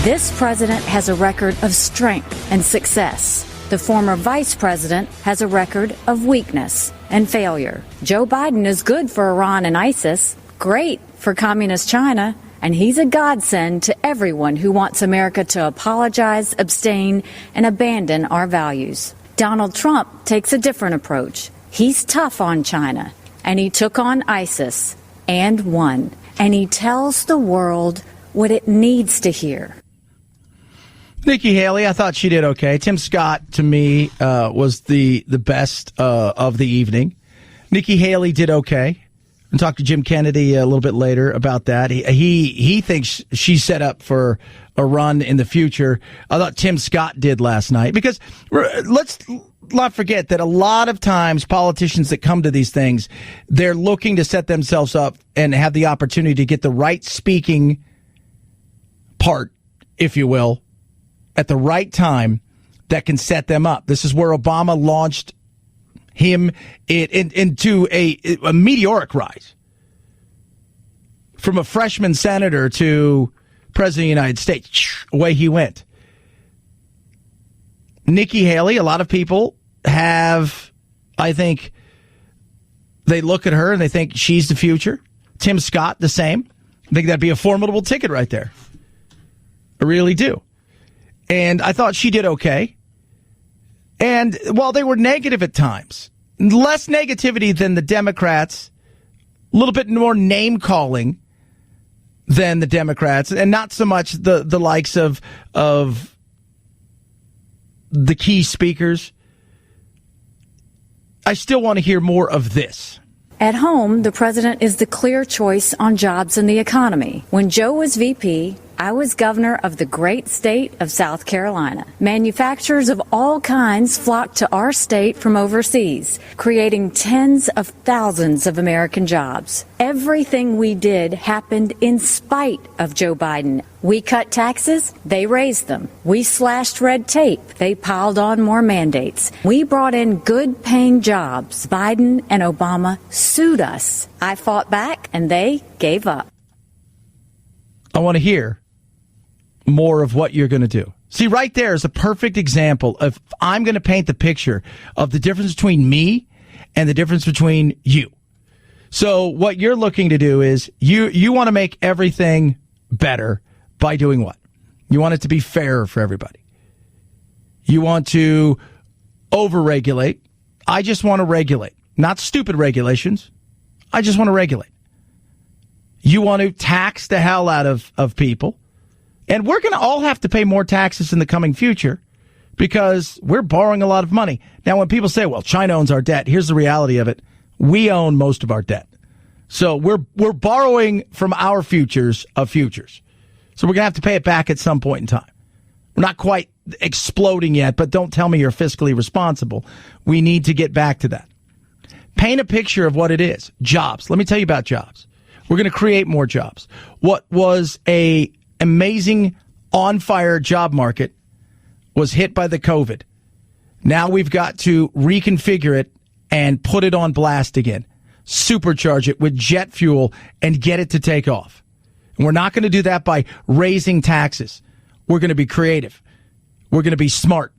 This president has a record of strength and success. The former vice president has a record of weakness and failure. Joe Biden is good for Iran and ISIS, great for communist China, and he's a godsend to everyone who wants America to apologize, abstain, and abandon our values. Donald Trump takes a different approach. He's tough on China. And he took on ISIS and won. And he tells the world what it needs to hear. Nikki Haley, I thought she did okay. Tim Scott, to me, was the best of the evening. Nikki Haley did okay. I'll talk to Jim Kennedy a little bit later about that. He thinks she's set up for a run in the future. I thought Tim Scott did last night. Because let's not forget that a lot of times politicians that come to these things, they're looking to set themselves up and have the opportunity to get the right speaking part, if you will, at the right time that can set them up. This is where Obama launched him into a meteoric rise. From a freshman senator to president of the United States, away he went. Nikki Haley, a lot of people have, I think, they look at her and they think she's the future. Tim Scott, the same. I think that'd be a formidable ticket right there. I really do. And I thought she did okay. And while they were negative at times, less negativity than the Democrats, a little bit more name-calling than the Democrats, and not so much the likes of the key speakers, I still want to hear more of this. At home, the president is the clear choice on jobs and the economy. When Joe was VP, I was governor of the great state of South Carolina. Manufacturers of all kinds flocked to our state from overseas, creating tens of thousands of American jobs. Everything we did happened in spite of Joe Biden. We cut taxes, they raised them. We slashed red tape, they piled on more mandates. We brought in good-paying jobs. Biden and Obama sued us. I fought back, and they gave up. I want to hear more of what you're going to do. See, right there is a perfect example of I'm going to paint the picture of the difference between me and the difference between you. So what you're looking to do is you want to make everything better by doing what? You want it to be fairer for everybody. You want to over-regulate. I just want to regulate. Not stupid regulations. I just want to regulate. You want to tax the hell out of people. And we're going to all have to pay more taxes in the coming future because we're borrowing a lot of money. Now, when people say, well, China owns our debt, here's the reality of it. We own most of our debt. So we're borrowing from our futures of futures. So we're going to have to pay it back at some point in time. We're not quite exploding yet, but don't tell me you're fiscally responsible. We need to get back to that. Paint a picture of what it is. Jobs. Let me tell you about jobs. We're going to create more jobs. What was a amazing on-fire job market was hit by the COVID. Now we've got to reconfigure it and put it on blast again. Supercharge it with jet fuel and get it to take off. And we're not going to do that by raising taxes. We're going to be creative. We're going to be smart.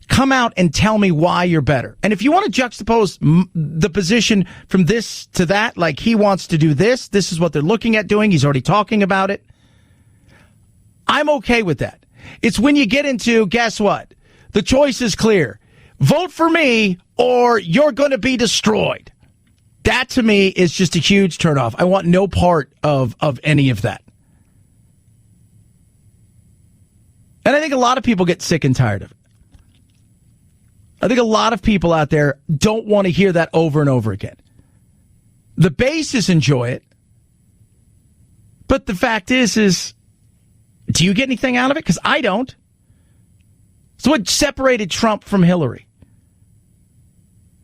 Come out and tell me why you're better. And if you want to juxtapose the position from this to that, like he wants to do this, this is what they're looking at doing. He's already talking about it. I'm okay with that. It's when you get into, guess what? The choice is clear. Vote for me or you're going to be destroyed. That to me is just a huge turnoff. I want no part of any of that. And I think a lot of people get sick and tired of it. I think a lot of people out there don't want to hear that over and over again. The bases enjoy it. But the fact is, do you get anything out of it? Because I don't. So what separated Trump from Hillary?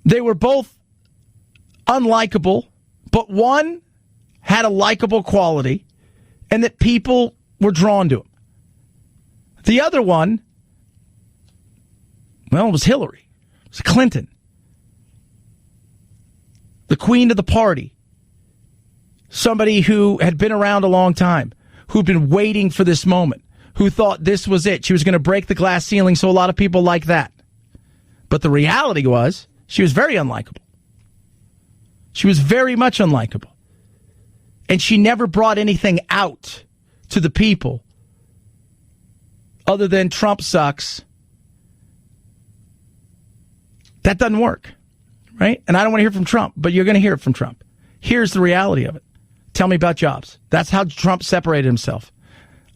They were both unlikable, but one had a likable quality and that people were drawn to him. The other one, well, it was Hillary. It was Clinton. The queen of the party. Somebody who had been around a long time, who'd been waiting for this moment, who thought this was it. She was going to break the glass ceiling, so a lot of people like that. But the reality was, she was very unlikable. She was very much unlikable. And she never brought anything out to the people other than Trump sucks. That doesn't work, right? And I don't want to hear from Trump, but you're going to hear it from Trump. Here's the reality of it. Tell me about jobs. That's how Trump separated himself.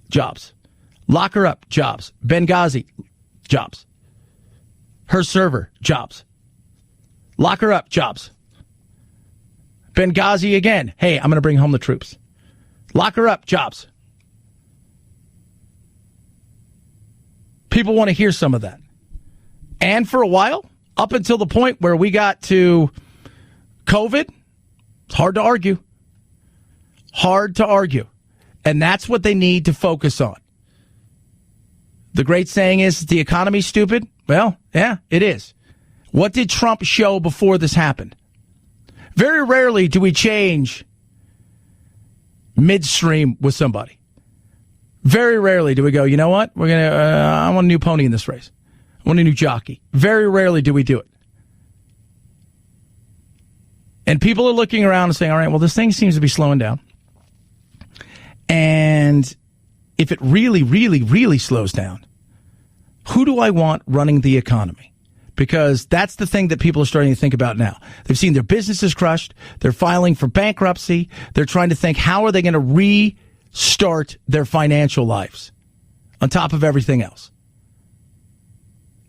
Jobs. Lock her up. Jobs. Benghazi. Jobs. Her server. Jobs. Lock her up. Jobs. Benghazi again. Hey, I'm going to bring home the troops. Lock her up. Jobs. People want to hear some of that. And for a while, up until the point where we got to COVID, it's hard to argue. Hard to argue. And that's what they need to focus on. The great saying is, the economy's stupid. Well, yeah, it is. What did Trump show before this happened? Very rarely do we change midstream with somebody. Very rarely do we go, you know what? I want a new pony in this race. I want a new jockey. Very rarely do we do it. And people are looking around and saying, all right, well, this thing seems to be slowing down. And if it really, really, really slows down, who do I want running the economy? Because that's the thing that people are starting to think about now. They've seen their businesses crushed. They're filing for bankruptcy. They're trying to think, how are they going to restart their financial lives on top of everything else?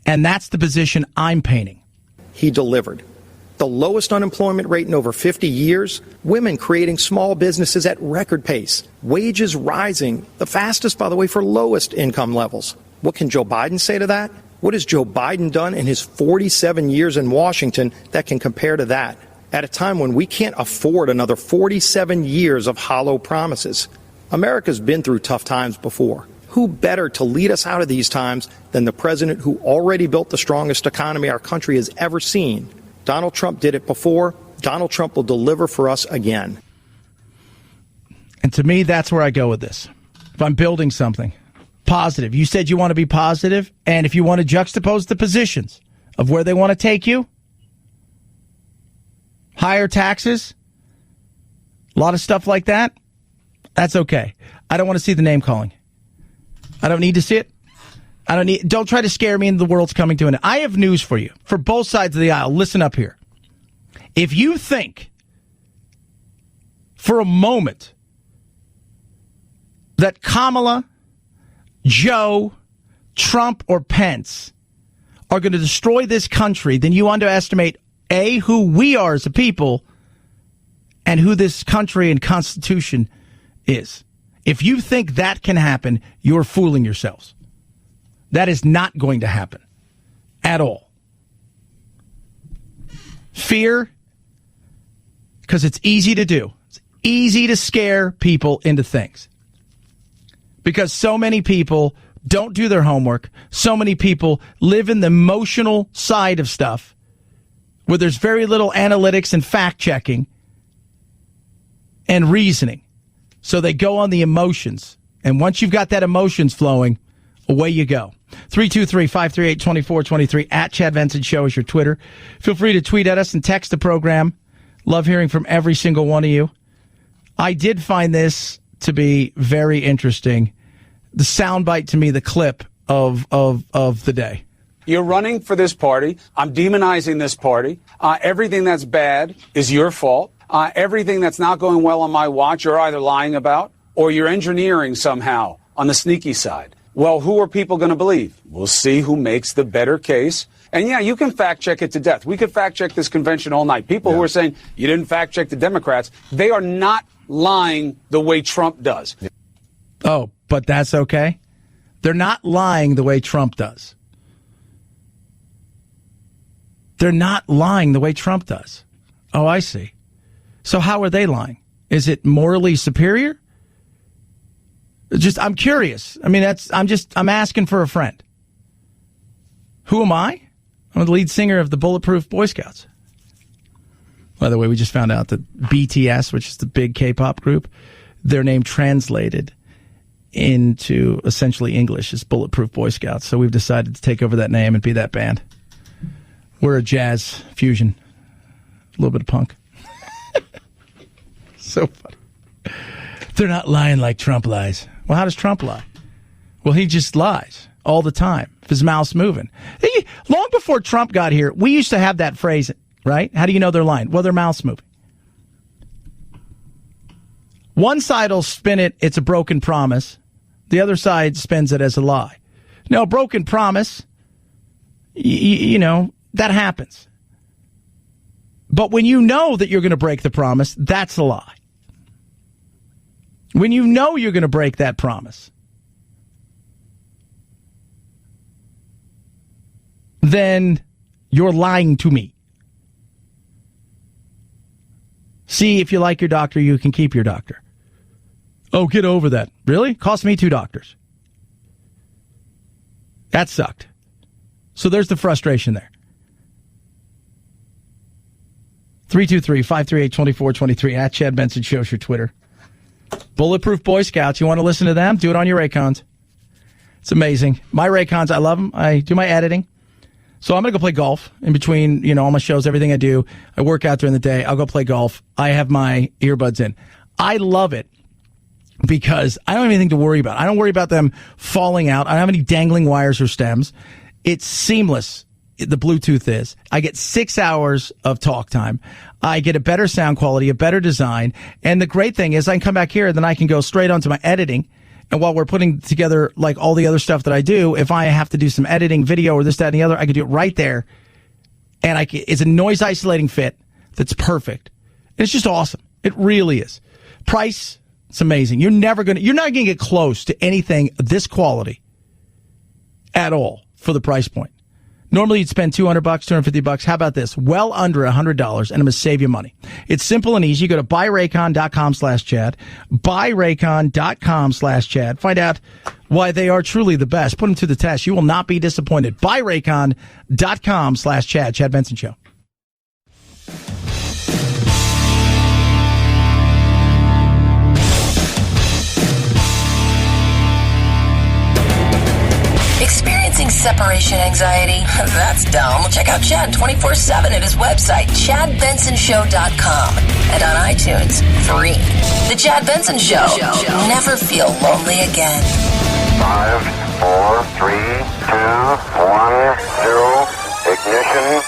And that's the position I'm painting. He delivered. The lowest unemployment rate in over 50 years, women creating small businesses at record pace, wages rising, the fastest, by the way, for lowest income levels. What can Joe Biden say to that? What has Joe Biden done in his 47 years in Washington that can compare to that? At a time when we can't afford another 47 years of hollow promises. America's been through tough times before. Who better to lead us out of these times than the president who already built the strongest economy our country has ever seen? Donald Trump did it before. Donald Trump will deliver for us again. And to me, that's where I go with this. If I'm building something positive, you said you want to be positive, and if you want to juxtapose the positions of where they want to take you, higher taxes, a lot of stuff like that, that's okay. I don't want to see the name calling. I don't need to see it. Don't try to scare me into the world's coming to an end. I have news for you. For both sides of the aisle, listen up here. If you think for a moment that Kamala, Joe, Trump, or Pence are going to destroy this country, then you underestimate, A, who we are as a people, and who this country and Constitution is. If you think that can happen, you're fooling yourselves. That is not going to happen at all. Fear, because it's easy to do. It's easy to scare people into things. Because so many people don't do their homework. So many people live in the emotional side of stuff where there's very little analytics and fact-checking and reasoning. So they go on the emotions. And once you've got that emotions flowing, away you go. 323-538-2423 at Chad Benson Show is your Twitter. Feel free to tweet at us and text the program. Love hearing from every single one of you. I did find this to be very interesting. The soundbite to me, the clip of the day. You're running for this party. I'm demonizing this party. Everything that's bad is your fault. Everything that's not going well on my watch, you're either lying about or you're engineering somehow on the sneaky side. Well, who are people going to believe? We'll see who makes the better case. And yeah, you can fact check it to death. We could fact check this convention all night. People who are saying you didn't fact check the Democrats, they are not lying the way Trump does. Oh, but that's okay? They're not lying the way Trump does. They're not lying the way Trump does. Oh, I see. So how are they lying? Is it morally superior? I'm curious. I mean, I'm asking for a friend. Who am I? I'm the lead singer of the Bulletproof Boy Scouts. By the way, we just found out that BTS, which is the big K-pop group, their name translated into essentially English is Bulletproof Boy Scouts. So we've decided to take over that name and be that band. We're a jazz fusion. A little bit of punk. So funny. They're not lying like Trump lies. Well, how does Trump lie? Well, he just lies all the time. If his mouth's moving. Long before Trump got here, we used to have that phrase, right? How do you know they're lying? Well, their mouth's moving. One side will spin it, it's a broken promise. The other side spins it as a lie. No, a broken promise, you know, that happens. But when you know that you're going to break the promise, that's a lie. When you know you're going to break that promise, then you're lying to me. See, if you like your doctor, you can keep your doctor. Oh, get over that. Really? Cost me 2 doctors. That sucked. So there's the frustration there. 323-538-2423 at Chad Benson Show's your Twitter. Bulletproof Boy Scouts. You want to listen to them? Do it on your Raycons. It's amazing. My Raycons, I love them. I do my editing. So I'm going to go play golf in between, you know, all my shows, everything I do. I work out during the day. I'll go play golf. I have my earbuds in. I love it because I don't have anything to worry about. I don't worry about them falling out. I don't have any dangling wires or stems. It's seamless. The Bluetooth is. I get 6 hours of talk time. I get a better sound quality, a better design. And the great thing is I can come back here and then I can go straight onto my editing. And while we're putting together like all the other stuff that I do, if I have to do some editing, video, or this, that, and the other, I can do it right there. And it's a noise isolating fit that's perfect. It's just awesome. It really is. Price, it's amazing. You're not going to get close to anything this quality at all for the price point. Normally you'd spend $200, $250. How about this? Well under $100, and I'm going to save you money. It's simple and easy. You go to buyraycon.com/Chad, buyraycon.com/Chad. Find out why they are truly the best. Put them to the test. You will not be disappointed. Buyraycon.com/Chad. Chad Benson Show. Experiencing separation anxiety? That's dumb. Check out Chad 24/7 at his website, ChadBensonShow.com, and on iTunes, free. The Chad Benson Show. Never feel lonely again. 5, 4, 3, 2, 1, 0. Ignition.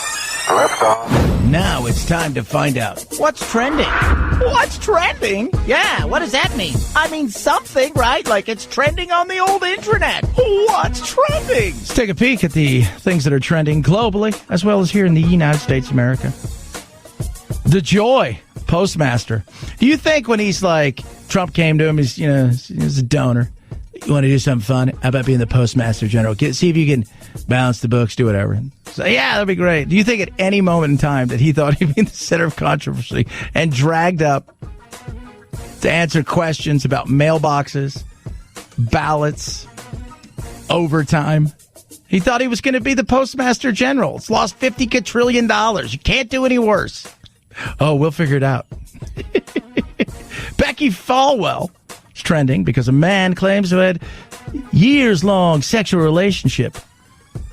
Liftoff. Now it's time to find out what's trending. What's trending? Yeah, what does that mean? I mean something, right? Like it's trending on the old internet. What's trending? Let's take a peek at the things that are trending globally, as well as here in the United States of America. The joy Postmaster. Do you think when he's like, Trump came to him, he's a donor. You want to do something fun? How about being the Postmaster General? See if you can balance the books, do whatever. So, yeah, that'd be great. Do you think at any moment in time that he thought he'd be the center of controversy and dragged up to answer questions about mailboxes, ballots, overtime? He thought he was going to be the Postmaster General. It's lost $50 quadrillion. You can't do any worse. Oh, we'll figure it out. Becky Fallwell is trending because a man claims to have had years-long sexual relationship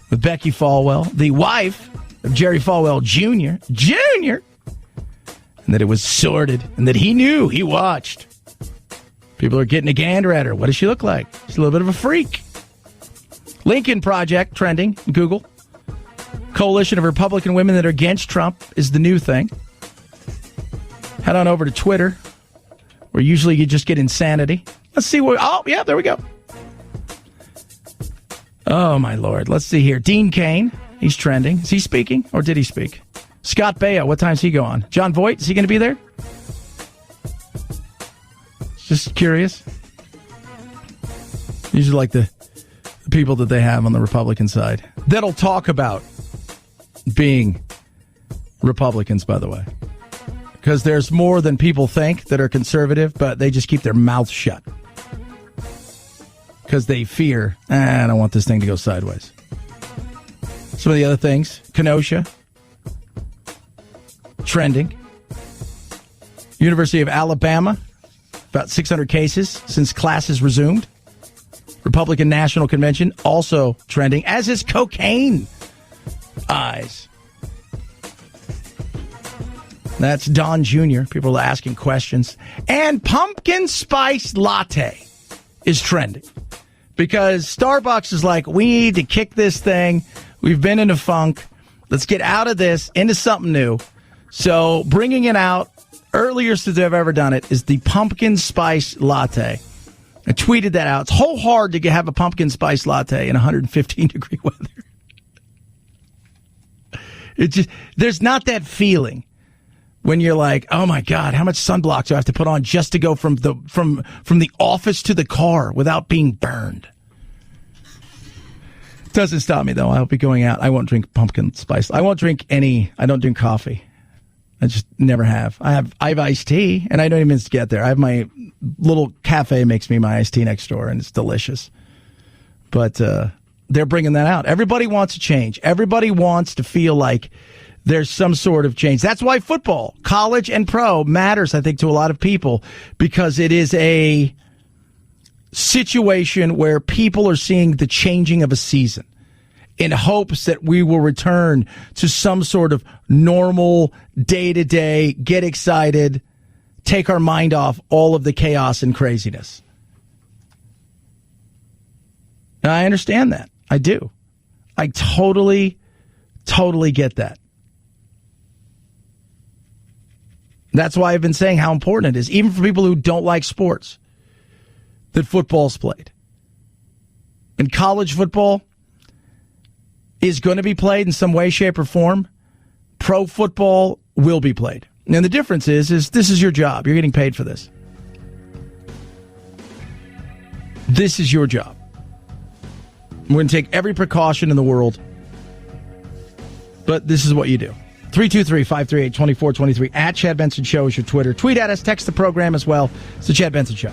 with Becky Fallwell, the wife of Jerry Fallwell Jr., and that it was sordid, and that he knew, he watched. People are getting a gander at her. What does she look like? She's a little bit of a freak. Lincoln Project, trending, Google. Coalition of Republican women that are against Trump is the new thing. Head on over to Twitter, where usually you just get insanity. Let's see what... Oh, yeah, there we go. Oh, my Lord. Let's see here. Dean Cain, he's trending. Is he speaking, or did he speak? Scott Baio, what time's he go on? John Voight, is he going to be there? Just curious. Usually like the people that they have on the Republican side. That'll talk about being Republicans, by the way. Because there's more than people think that are conservative, but they just keep their mouths shut. Because they fear, I don't want this thing to go sideways. Some of the other things, Kenosha, trending. University of Alabama, about 600 cases since classes resumed. Republican National Convention, also trending, as is cocaine eyes. That's Don Jr. People are asking questions. And pumpkin spice latte is trending. Because Starbucks is like, we need to kick this thing. We've been in a funk. Let's get out of this into something new. So bringing it out, earliest that they've ever done it, is the pumpkin spice latte. I tweeted that out. It's whole hard to have a pumpkin spice latte in 115-degree weather. There's not that feeling when you're like, oh my God, how much sunblock do I have to put on just to go from the office to the car without being burned? Doesn't stop me though. I'll be going out. I won't drink pumpkin spice. I won't drink I don't drink coffee. I just never have. I have iced tea, and I don't even get there. I have my little cafe makes me my iced tea next door, and it's delicious. But they're bringing that out. Everybody wants a change. Everybody wants to feel like there's some sort of change. That's why football, college and pro, matters, I think, to a lot of people, because it is a situation where people are seeing the changing of a season in hopes that we will return to some sort of normal day-to-day, get excited, take our mind off all of the chaos and craziness. And I understand that. I do. I totally get that. That's why I've been saying how important it is, even for people who don't like sports, that football's played. And college football is going to be played in some way, shape, or form. Pro football will be played. And the difference is this is your job. You're getting paid for this. This is your job. We're going to take every precaution in the world, but this is what you do. 323-538-2423. At Chad Benson Show is your Twitter. Tweet at us. Text the program as well. It's the Chad Benson Show.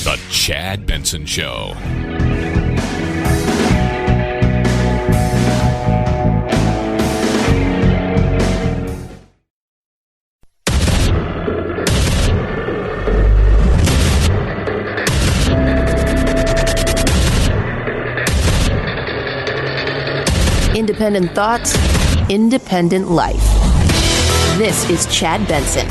The Chad Benson Show. Independent thoughts, independent life. This is Chad Benson.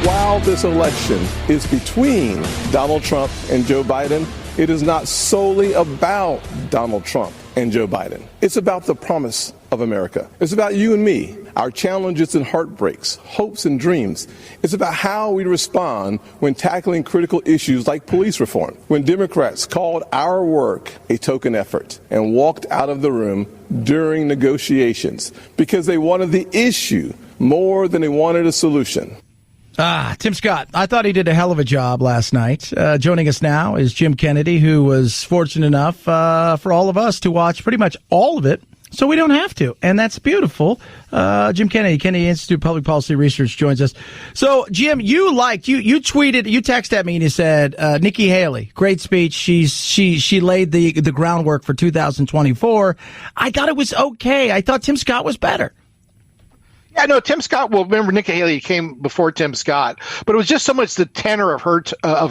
While this election is between Donald Trump and Joe Biden, it is not solely about Donald Trump and Joe Biden. It's about the promise of America. It's about you and me, our challenges and heartbreaks, hopes and dreams. It's about how we respond when tackling critical issues like police reform, when Democrats called our work a token effort and walked out of the room during negotiations because they wanted the issue more than they wanted a solution. Tim Scott, I thought he did a hell of a job last night. Joining us now is Jim Kennedy, who was fortunate enough for all of us to watch pretty much all of it, so we don't have to, and that's beautiful. Jim Kennedy, Kennedy Institute of Public Policy Research, joins us. So, Jim, you tweeted, you texted at me and you said, Nikki Haley, great speech. She laid the groundwork for 2024. I thought it was okay. I thought Tim Scott was better. Yeah, no, Tim Scott. Well, remember Nikki Haley came before Tim Scott, but it was just so much the tenor of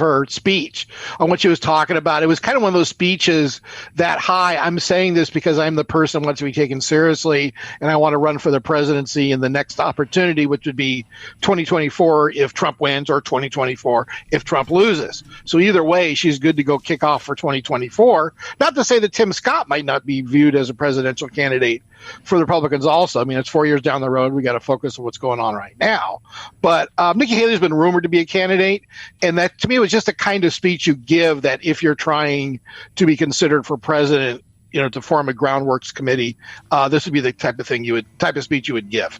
her speech on what she was talking about. It was kind of one of those speeches that, hi, I'm saying this because I'm the person who wants to be taken seriously, and I want to run for the presidency in the next opportunity, which would be 2024 if Trump wins, or 2024 if Trump loses. So either way, she's good to go kick off for 2024. Not to say that Tim Scott might not be viewed as a presidential candidate for the Republicans also. I mean, it's 4 years down the road. We got to focus on what's going on right now. But Nikki Haley's been rumored to be a candidate, and that to me was just a kind of speech you give that if you're trying to be considered for president, to form a groundworks committee, this would be the type of speech you would give.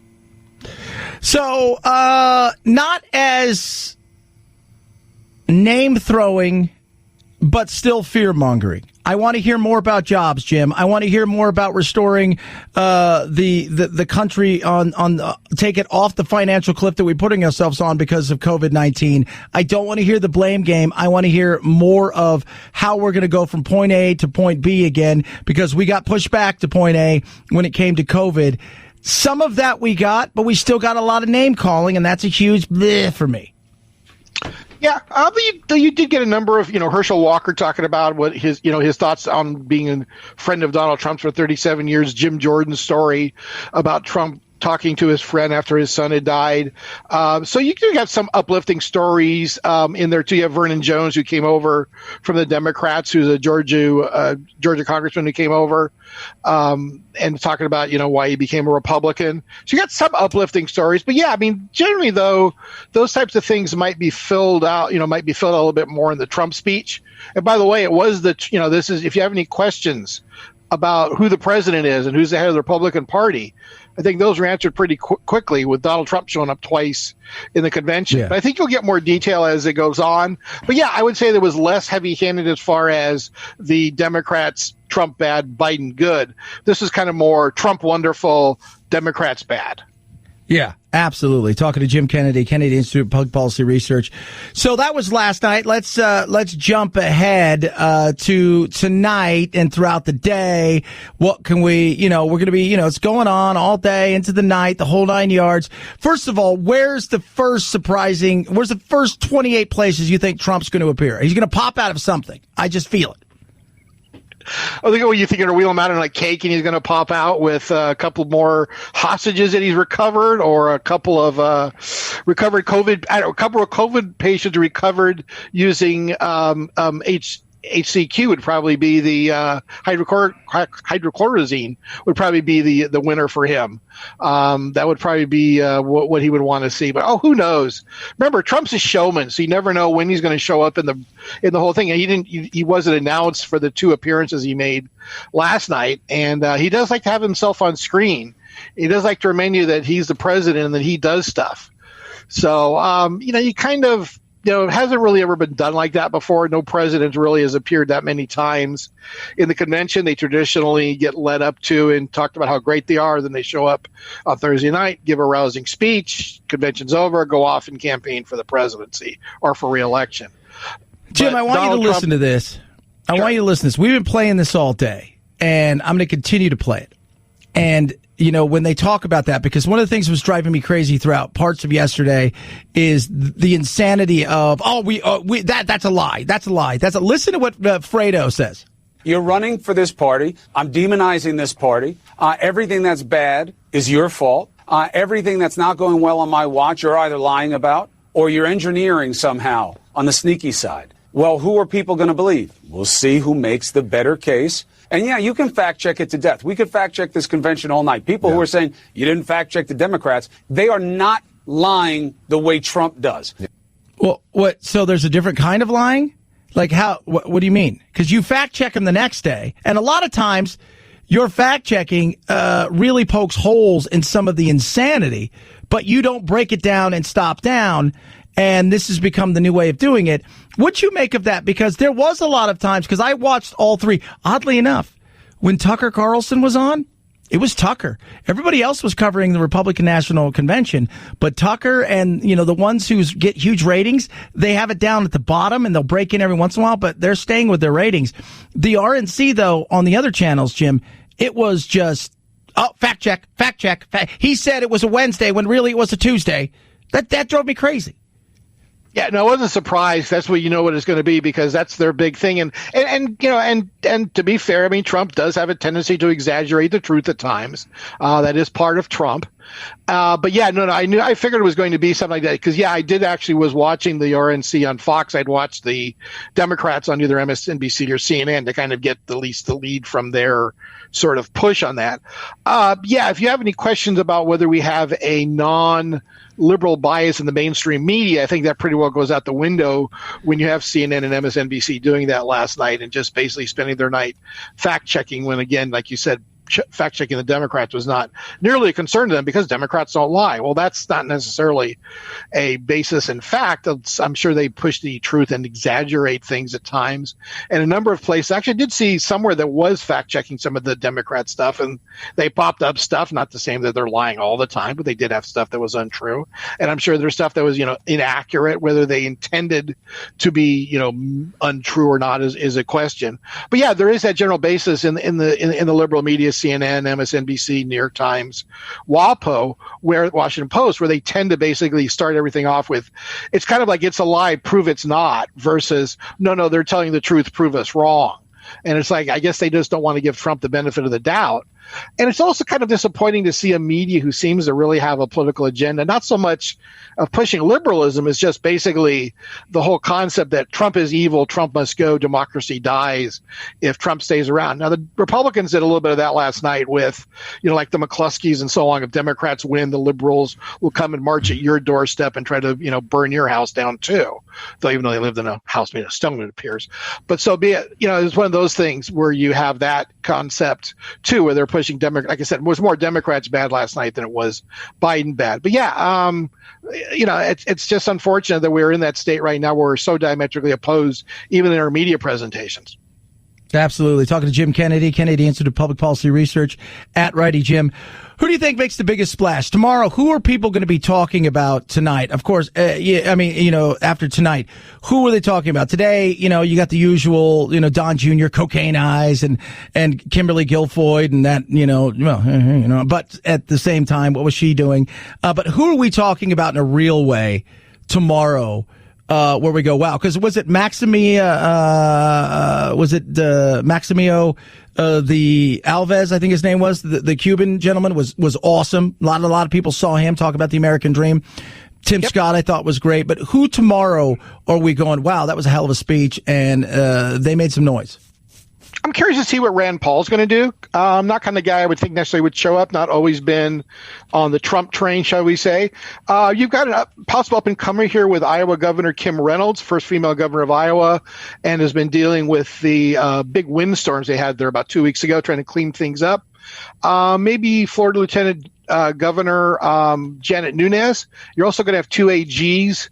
So, not as name throwing, but still fear mongering. I want to hear more about jobs, Jim. I want to hear more about restoring the country take it off the financial cliff that we're putting ourselves on because of COVID-19. I don't want to hear the blame game. I want to hear more of how we're going to go from point A to point B again, because we got pushed back to point A when it came to COVID. Some of that we got, but we still got a lot of name calling, and that's a huge bleh for me. Yeah, you did get a number of, Herschel Walker talking about what his thoughts on being a friend of Donald Trump's for 37 years, Jim Jordan's story about Trump talking to his friend after his son had died. So you do have some uplifting stories in there too. You have Vernon Jones, who came over from the Democrats, who's a Georgia congressman who came over and talking about, why he became a Republican. So you got some uplifting stories. But yeah, I mean, generally though, those types of things might be filled out a little bit more in the Trump speech. And by the way, it was this is, if you have any questions about who the president is and who's the head of the Republican Party, I think those were answered pretty quickly with Donald Trump showing up twice in the convention. Yeah. But I think you'll get more detail as it goes on. But yeah, I would say there was less heavy-handed as far as the Democrats, Trump bad, Biden good. This is kind of more Trump wonderful, Democrats bad. Yeah, absolutely. Talking to Jim Kennedy, Kennedy Institute of Public Policy Research. So that was last night. Let's jump ahead to tonight and throughout the day. What can we, we're going to be, it's going on all day into the night, the whole 9 yards. First of all, where's the first 28 places you think Trump's going to appear? He's going to pop out of something. I just feel it. I think what you think, are wheel him out on a cake and he's going to pop out with a couple more hostages that he's recovered, or a couple of recovered COVID, a couple of COVID patients recovered using HCQ would probably be the hydrochlorozine would probably be the winner for him. That would probably be what he would want to see. But who knows? Remember, Trump's a showman, so you never know when he's going to show up in the whole thing. And he wasn't announced for the two appearances he made last night, and he does like to have himself on screen. He does like to remind you that he's the president and that he does stuff. So you kind of. It hasn't really ever been done like that before. No president really has appeared that many times in the convention. They traditionally get led up to and talked about how great they are. Then they show up on Thursday night, give a rousing speech, convention's over, go off and campaign for the presidency or for re-election. Jim, I want you to listen to this. I want you to listen to this. We've been playing this all day, and I'm going to continue to play it. And when they talk about that, because one of the things that was driving me crazy throughout parts of yesterday is the insanity of, that's a lie. That's a lie. Listen to what Fredo says. You're running for this party. I'm demonizing this party. Everything that's bad is your fault. Everything that's not going well on my watch, you're either lying about or you're engineering somehow on the sneaky side. Well, who are people going to believe? We'll see who makes the better case. And yeah, you can fact check it to death. We could fact check this convention all night. People who are saying you didn't fact check the Democrats, they are not lying the way Trump does. Well, what? So there's a different kind of lying? Like how? What do you mean? Because you fact check them the next day, and a lot of times your fact checking really pokes holes in some of the insanity, but you don't break it down and stop down. And this has become the new way of doing it. What you make of that? Because there was a lot of times, because I watched all three. Oddly enough, when Tucker Carlson was on, it was Tucker. Everybody else was covering the Republican National Convention, but Tucker and, the ones who get huge ratings, they have it down at the bottom and they'll break in every once in a while, but they're staying with their ratings. The RNC, though, on the other channels, Jim, it was just, fact check. He said it was a Wednesday when really it was a Tuesday. That drove me crazy. Yeah, no, I wasn't surprised. That's what what it's going to be, because that's their big thing. And to be fair, I mean, Trump does have a tendency to exaggerate the truth at times. That is part of Trump. But yeah, no, I figured it was going to be something like that, because I did actually was watching the RNC on Fox. I'd watched the Democrats on either MSNBC or CNN to kind of get the lead from their sort of push on that. If you have any questions about whether we have a non-liberal bias in the mainstream media, I think that pretty well goes out the window when you have CNN and MSNBC doing that last night and just basically spending their night fact-checking when, again, like you said, fact-checking the Democrats was not nearly a concern to them, because Democrats don't lie. Well, that's not necessarily a basis in fact. I'm sure they push the truth and exaggerate things at times. And a number of places, actually I did see somewhere that was fact-checking some of the Democrat stuff, and they popped up stuff, not the same that they're lying all the time, but they did have stuff that was untrue. And I'm sure there's stuff that was, inaccurate. Whether they intended to be, untrue or not is a question. But yeah, there is that general basis in the liberal media, CNN, MSNBC, New York Times, WAPO, Washington Post, where they tend to basically start everything off with, it's kind of like it's a lie, prove it's not, versus no, they're telling the truth, prove us wrong. And it's like, I guess they just don't want to give Trump the benefit of the doubt. And it's also kind of disappointing to see a media who seems to really have a political agenda, not so much of pushing liberalism, is just basically the whole concept that Trump is evil, Trump must go, democracy dies if Trump stays around. Now, the Republicans did a little bit of that last night with, like the McCluskeys and so on. If Democrats win, the liberals will come and march at your doorstep and try to, burn your house down too. Though even though they lived in a house made of stone, it appears. But so be it. It's one of those things where you have that concept too, where they're pushing Democrats. Like I said, it was more Democrats bad last night than it was Biden bad. But yeah, it's just unfortunate that we're in that state right now where we're so diametrically opposed, even in our media presentations. Absolutely. Talking to Jim Kennedy, Institute of Public Policy Research at Righty Jim. Who do you think makes the biggest splash tomorrow? Who are people going to be talking about tonight? Of course, after tonight, who are they talking about today? You got the usual, Don Jr., cocaine eyes, and Kimberly Guilfoyle, and that, but at the same time, what was she doing? But who are we talking about in a real way tomorrow? Where we go, wow, because was it Maximio, the Alves, I think his name was, the Cuban gentleman was awesome. A lot of people saw him talk about the American dream. Tim Scott, I thought, was great. But who tomorrow are we going, wow, that was a hell of a speech, and they made some noise? I'm curious to see what Rand Paul's going to do. I'm not kind of guy I would think necessarily would show up, not always been on the Trump train, shall we say. You've got a possible up-and-comer here with Iowa Governor Kim Reynolds, first female governor of Iowa, and has been dealing with the big windstorms they had there about 2 weeks ago, trying to clean things up. Maybe Florida Lieutenant Governor Janet Nunes. You're also going to have two AGs.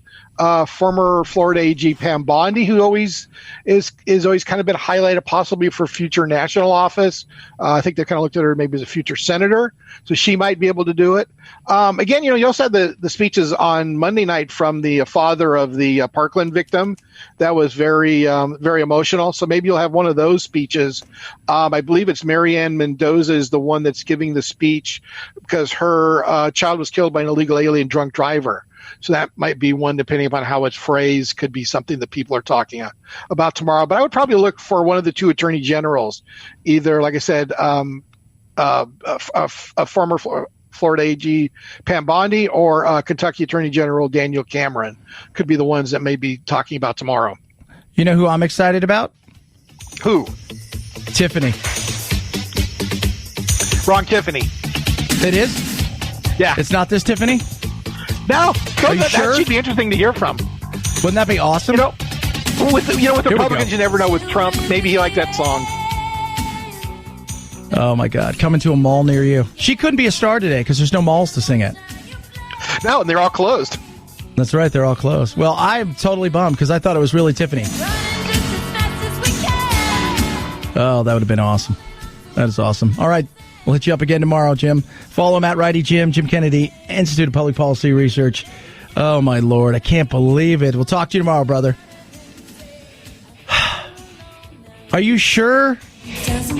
Former Florida AG Pam Bondi, who always is always kind of been highlighted possibly for future national office. I think they kind of looked at her maybe as a future senator, so she might be able to do it. Again, you also had the speeches on Monday night from the father of the Parkland victim. That was very emotional. So maybe you'll have one of those speeches. I believe it's Marianne Mendoza is the one that's giving the speech because her child was killed by an illegal alien drunk driver. So that might be one, depending upon how it's phrased, could be something that people are talking about tomorrow. But I would probably look for one of the two attorney generals, either, like I said, a former Florida AG Pam Bondi or Kentucky Attorney General Daniel Cameron could be the ones that may be talking about tomorrow. You know who I'm excited about? Who? Tiffany. Wrong Tiffany. It is? Yeah. It's not this Tiffany? No. Are you sure? That should be interesting to hear from. Wouldn't that be awesome? With Republicans, you never know with Trump. Maybe he liked that song. Oh, my God. Coming to a mall near you. She couldn't be a star today because there's no malls to sing at. No, and they're all closed. That's right. They're all closed. Well, I'm totally bummed because I thought it was really Tiffany. Oh, that would have been awesome. That is awesome. All right. We'll hit you up again tomorrow, Jim. Follow him at Righty Jim Kennedy, Institute of Public Policy Research. Oh, my Lord. I can't believe it. We'll talk to you tomorrow, brother. Are you sure it's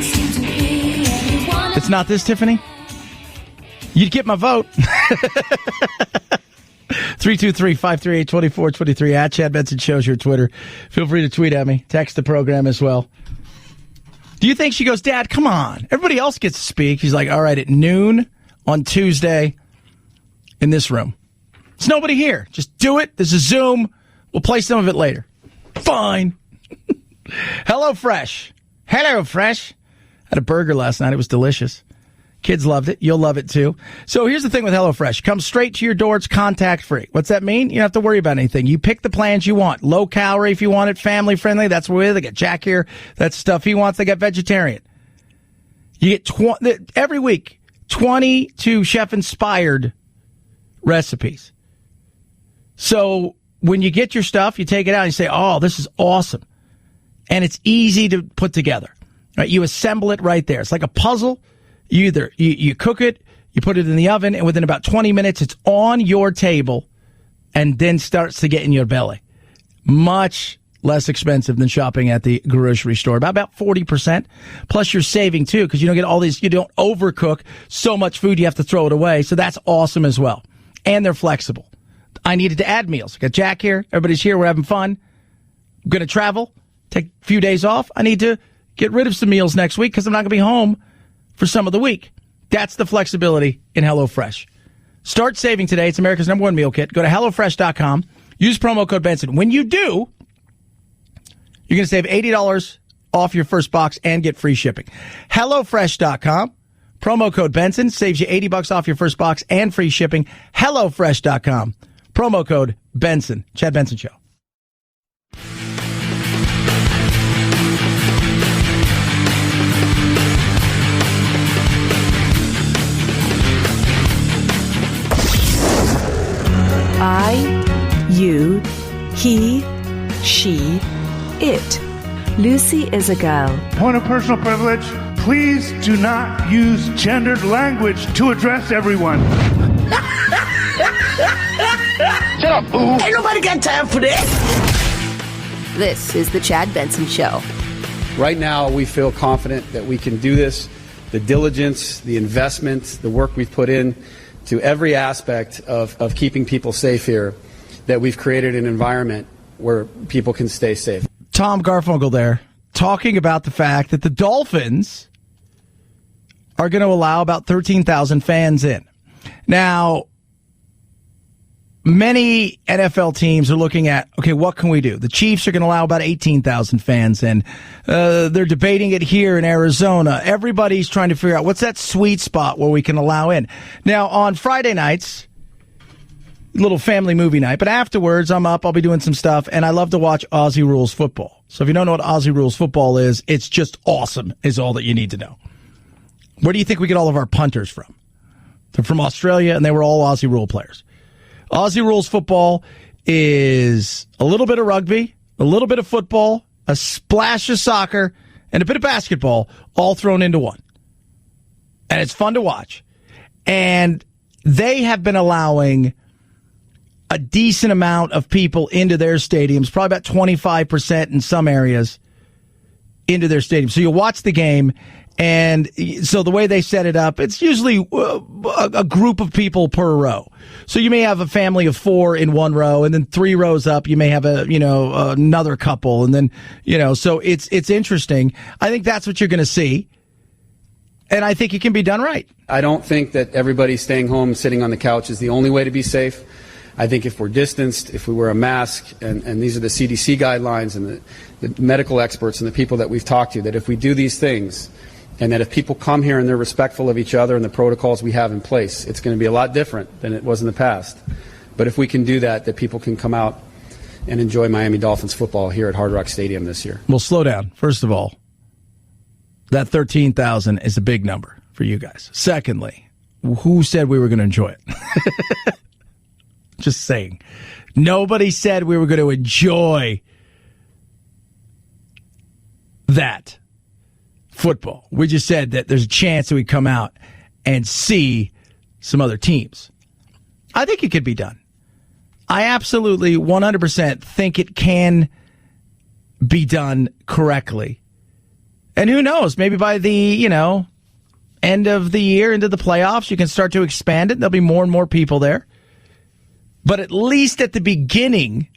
not this Tiffany? You'd get my vote. 323-538-2423 at Chad Benson Show's your Twitter. Feel free to tweet at me. Text the program as well. Do you think she goes, Dad, come on. Everybody else gets to speak. He's like, all right, at noon on Tuesday in this room. There's nobody here. Just do it. There's a Zoom. We'll play some of it later. Fine. HelloFresh. HelloFresh. Had a burger last night. It was delicious. Kids loved it. You'll love it, too. So here's the thing with HelloFresh. It comes straight to your door. It's contact-free. What's that mean? You don't have to worry about anything. You pick the plans you want. Low calorie if you want it. Family-friendly. That's where they got Jack here. That's stuff he wants. They got vegetarian. You get every week 22 chef-inspired recipes. So when you get your stuff, you take it out and you say, oh, this is awesome. And it's easy to put together. Right? You assemble it right there. It's like a puzzle. You cook it, you put it in the oven, and within about 20 minutes, it's on your table and then starts to get in your belly. Much less expensive than shopping at the grocery store. About 40%. Plus, you're saving, too, because you don't get all these, you don't overcook so much food you have to throw it away. So that's awesome as well. And they're flexible. I needed to add meals. I got Jack here. Everybody's here. We're having fun. I'm going to travel, take a few days off. I need to get rid of some meals next week because I'm not going to be home for some of the week. That's the flexibility in HelloFresh. Start saving today. It's America's #1 meal kit. Go to HelloFresh.com. Use promo code Benson. When you do, you're going to save $80 off your first box and get free shipping. HelloFresh.com. Promo code Benson saves you $80 off your first box and free shipping. HelloFresh.com. Promo code Benson. Chad Benson Show. I, you, he, she, it. Lucy is a girl. Point of personal privilege. Please do not use gendered language to address everyone. Shut up, boo. Ain't nobody got time for this. This is the Chad Benson Show. Right now, we feel confident that we can do this. The diligence, the investment, the work we've put in to every aspect of keeping people safe here, that we've created an environment where people can stay safe. Tom Garfunkel there, talking about the fact that the Dolphins are going to allow about 13,000 fans in. Now, many NFL teams are looking at, okay, what can we do? The Chiefs are going to allow about 18,000 fans in. They're debating it here in Arizona. Everybody's trying to figure out what's that sweet spot where we can allow in. Now, on Friday nights, little family movie night, but afterwards I'm up, I'll be doing some stuff, and I love to watch Aussie Rules football. So if you don't know what Aussie Rules football is, it's just awesome, is all that you need to know. Where do you think we get all of our punters from? They're from Australia, and they were all Aussie Rule players. Aussie Rules football is a little bit of rugby, a little bit of football, a splash of soccer, and a bit of basketball all thrown into one. And it's fun to watch. And they have been allowing a decent amount of people into their stadiums, probably about 25% in some areas, into their stadiums. So you'll watch the game, and so the way they set it up, it's usually a group of people per row. So you may have a family of 4 in one row, and then 3 rows up, you may have another couple, and then, so it's interesting. I think that's what you're going to see, and I think it can be done right. I don't think that everybody staying home, sitting on the couch is the only way to be safe. I think if we're distanced, if we wear a mask, and these are the CDC guidelines and the medical experts and the people that we've talked to, that if we do these things, and that if people come here and they're respectful of each other and the protocols we have in place, it's going to be a lot different than it was in the past. But if we can do that, that people can come out and enjoy Miami Dolphins football here at Hard Rock Stadium this year. Well, slow down. First of all, that 13,000 is a big number for you guys. Secondly, who said we were going to enjoy it? Just saying. Nobody said we were going to enjoy that football. We just said that there's a chance that we come out and see some other teams. I think it could be done. I absolutely 100% think it can be done correctly. And who knows, maybe by the, end of the year into the playoffs, you can start to expand it. There'll be more and more people there. But at least at the beginning,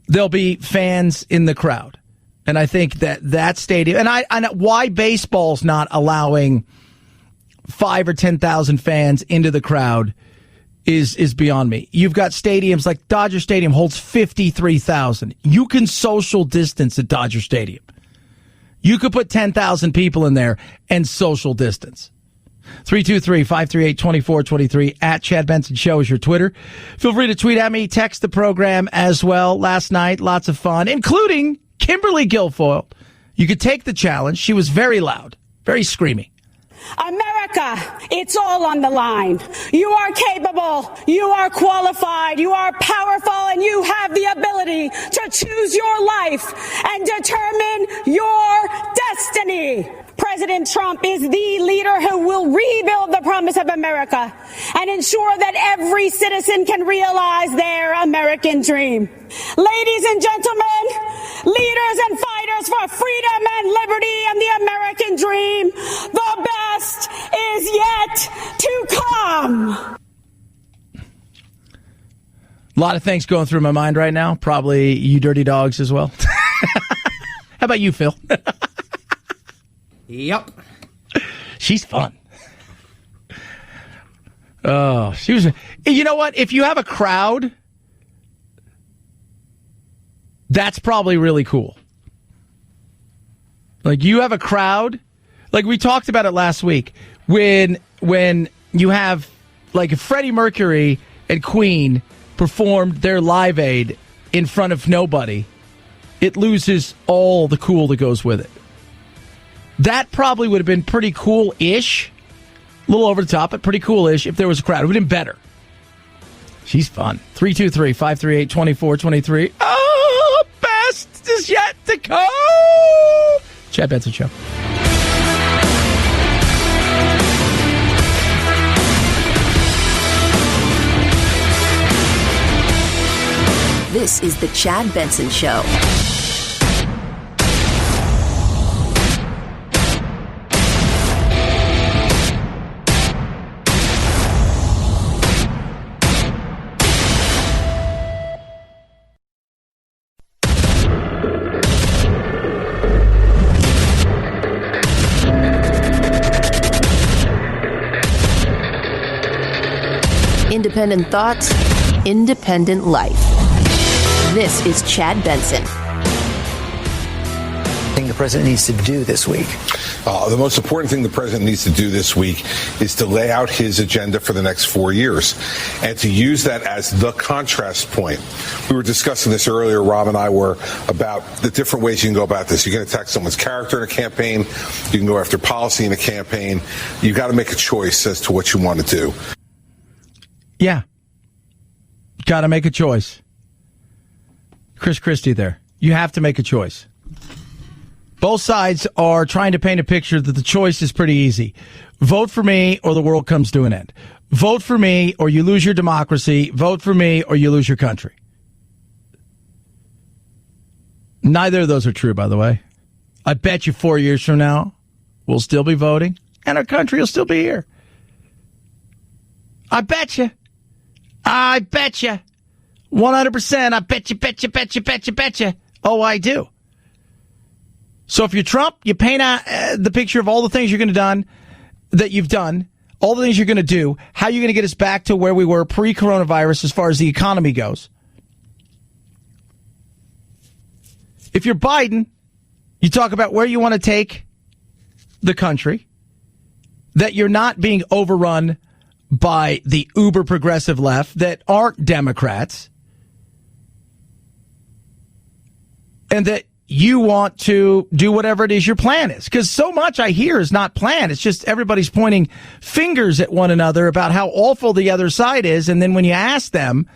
there'll be fans in the crowd. And I think that stadium, and I why baseball's not allowing 5,000 or 10,000 fans into the crowd is beyond me. You've got stadiums like Dodger Stadium holds 53,000. You can social distance at Dodger Stadium. You could put 10,000 people in there and social distance. 323-538-2423 at Chad Benson Show is your Twitter. Feel free to tweet at me, text the program as well. Last night, lots of fun, including Kimberly Guilfoyle. You could take the challenge. She was very loud, very screaming. America, it's all on the line. You are capable, you are qualified, you are powerful, and you have the ability to choose your life and determine your destiny. President Trump is the leader who will rebuild the promise of America and ensure that every citizen can realize their American dream. Ladies and gentlemen, leaders and fighters for freedom and liberty and the American dream, the best is yet to come. A lot of things going through my mind right now. Probably you dirty dogs as well. How about you, Phil? Yep. She's fun. Oh, she was. You know what? If you have a crowd, that's probably really cool. Like you have a crowd, like we talked about it last week, when you have like Freddie Mercury and Queen performed their Live Aid in front of nobody, it loses all the cool that goes with it. That probably would have been pretty cool-ish. A little over the top, but pretty cool-ish if there was a crowd. It would have been better. She's fun. 323-538-2423. Oh, best is yet to come. Chad Benson Show. This is the Chad Benson Show. Independent thoughts, independent life. This is Chad Benson. The president needs to do this week? The most important thing the president needs to do this week is to lay out his agenda for the next 4 years and to use that as the contrast point. We were discussing this earlier, Rob and I were, about the different ways you can go about this. You're going to attack someone's character in a campaign. You can go after policy in a campaign. You've got to make a choice as to what you want to do. Yeah. Got to make a choice. Chris Christie there. You have to make a choice. Both sides are trying to paint a picture that the choice is pretty easy. Vote for me or the world comes to an end. Vote for me or you lose your democracy. Vote for me or you lose your country. Neither of those are true, by the way. I bet you 4 years from now, we'll still be voting and our country will still be here. I bet you. I bet you. 100%. I bet you. Oh, I do. So if you're Trump, you paint the picture of all the things you're going to done that you've done, all the things you're going to do, how you're going to get us back to where we were pre-coronavirus as far as the economy goes. If you're Biden, you talk about where you want to take the country, that you're not being overrun by the uber progressive left that aren't Democrats, and that you want to do whatever it is your plan is. Because so much I hear is not planned. It's just everybody's pointing fingers at one another about how awful the other side is. And then when you ask them,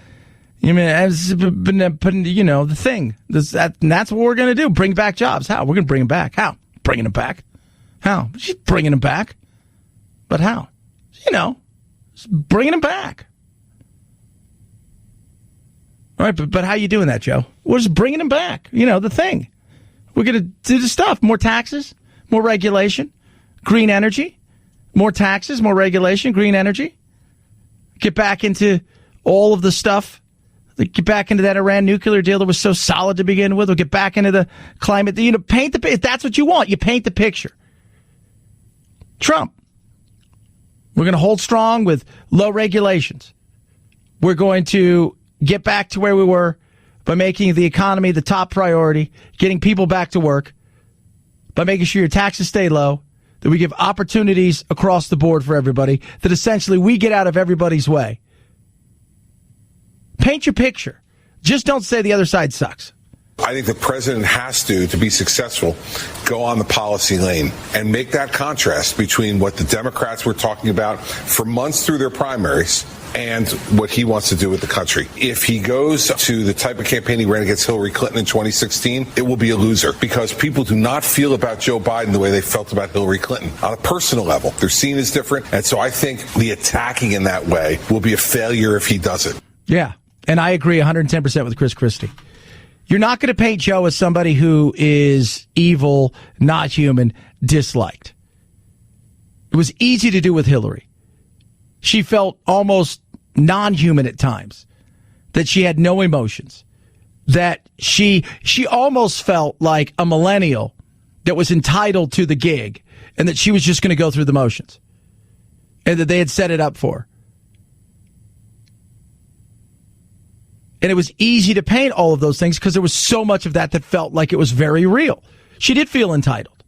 you mean, the thing. And that's what we're going to do. Bring back jobs. How? We're going to bring them back. How? Bringing them back. How? She's bringing them back. But how? Just bringing them back. All right, but how you doing that, Joe? We're just bringing them back. The thing. We're going to do the stuff. More taxes, more regulation, green energy, more taxes, more regulation, green energy. Get back into all of the stuff. Get back into that Iran nuclear deal that was so solid to begin with. We'll get back into the climate. Paint the. If that's what you want, you paint the picture. Trump. We're going to hold strong with low regulations. We're going to get back to where we were by making the economy the top priority, getting people back to work, by making sure your taxes stay low, that we give opportunities across the board for everybody, that essentially we get out of everybody's way. Paint your picture. Just don't say the other side sucks. I think the president has to be successful, go on the policy lane and make that contrast between what the Democrats were talking about for months through their primaries and what he wants to do with the country. If he goes to the type of campaign he ran against Hillary Clinton in 2016, it will be a loser because people do not feel about Joe Biden the way they felt about Hillary Clinton on a personal level. Their scene is different. And so I think the attacking in that way will be a failure if he does it. Yeah. And I agree 110% with Chris Christie. You're not going to paint Joe as somebody who is evil, not human, disliked. It was easy to do with Hillary. She felt almost non-human at times, that she had no emotions, that she almost felt like a millennial that was entitled to the gig and that she was just going to go through the motions and that they had set it up for her. And it was easy to paint all of those things because there was so much of that felt like it was very real. She did feel entitled.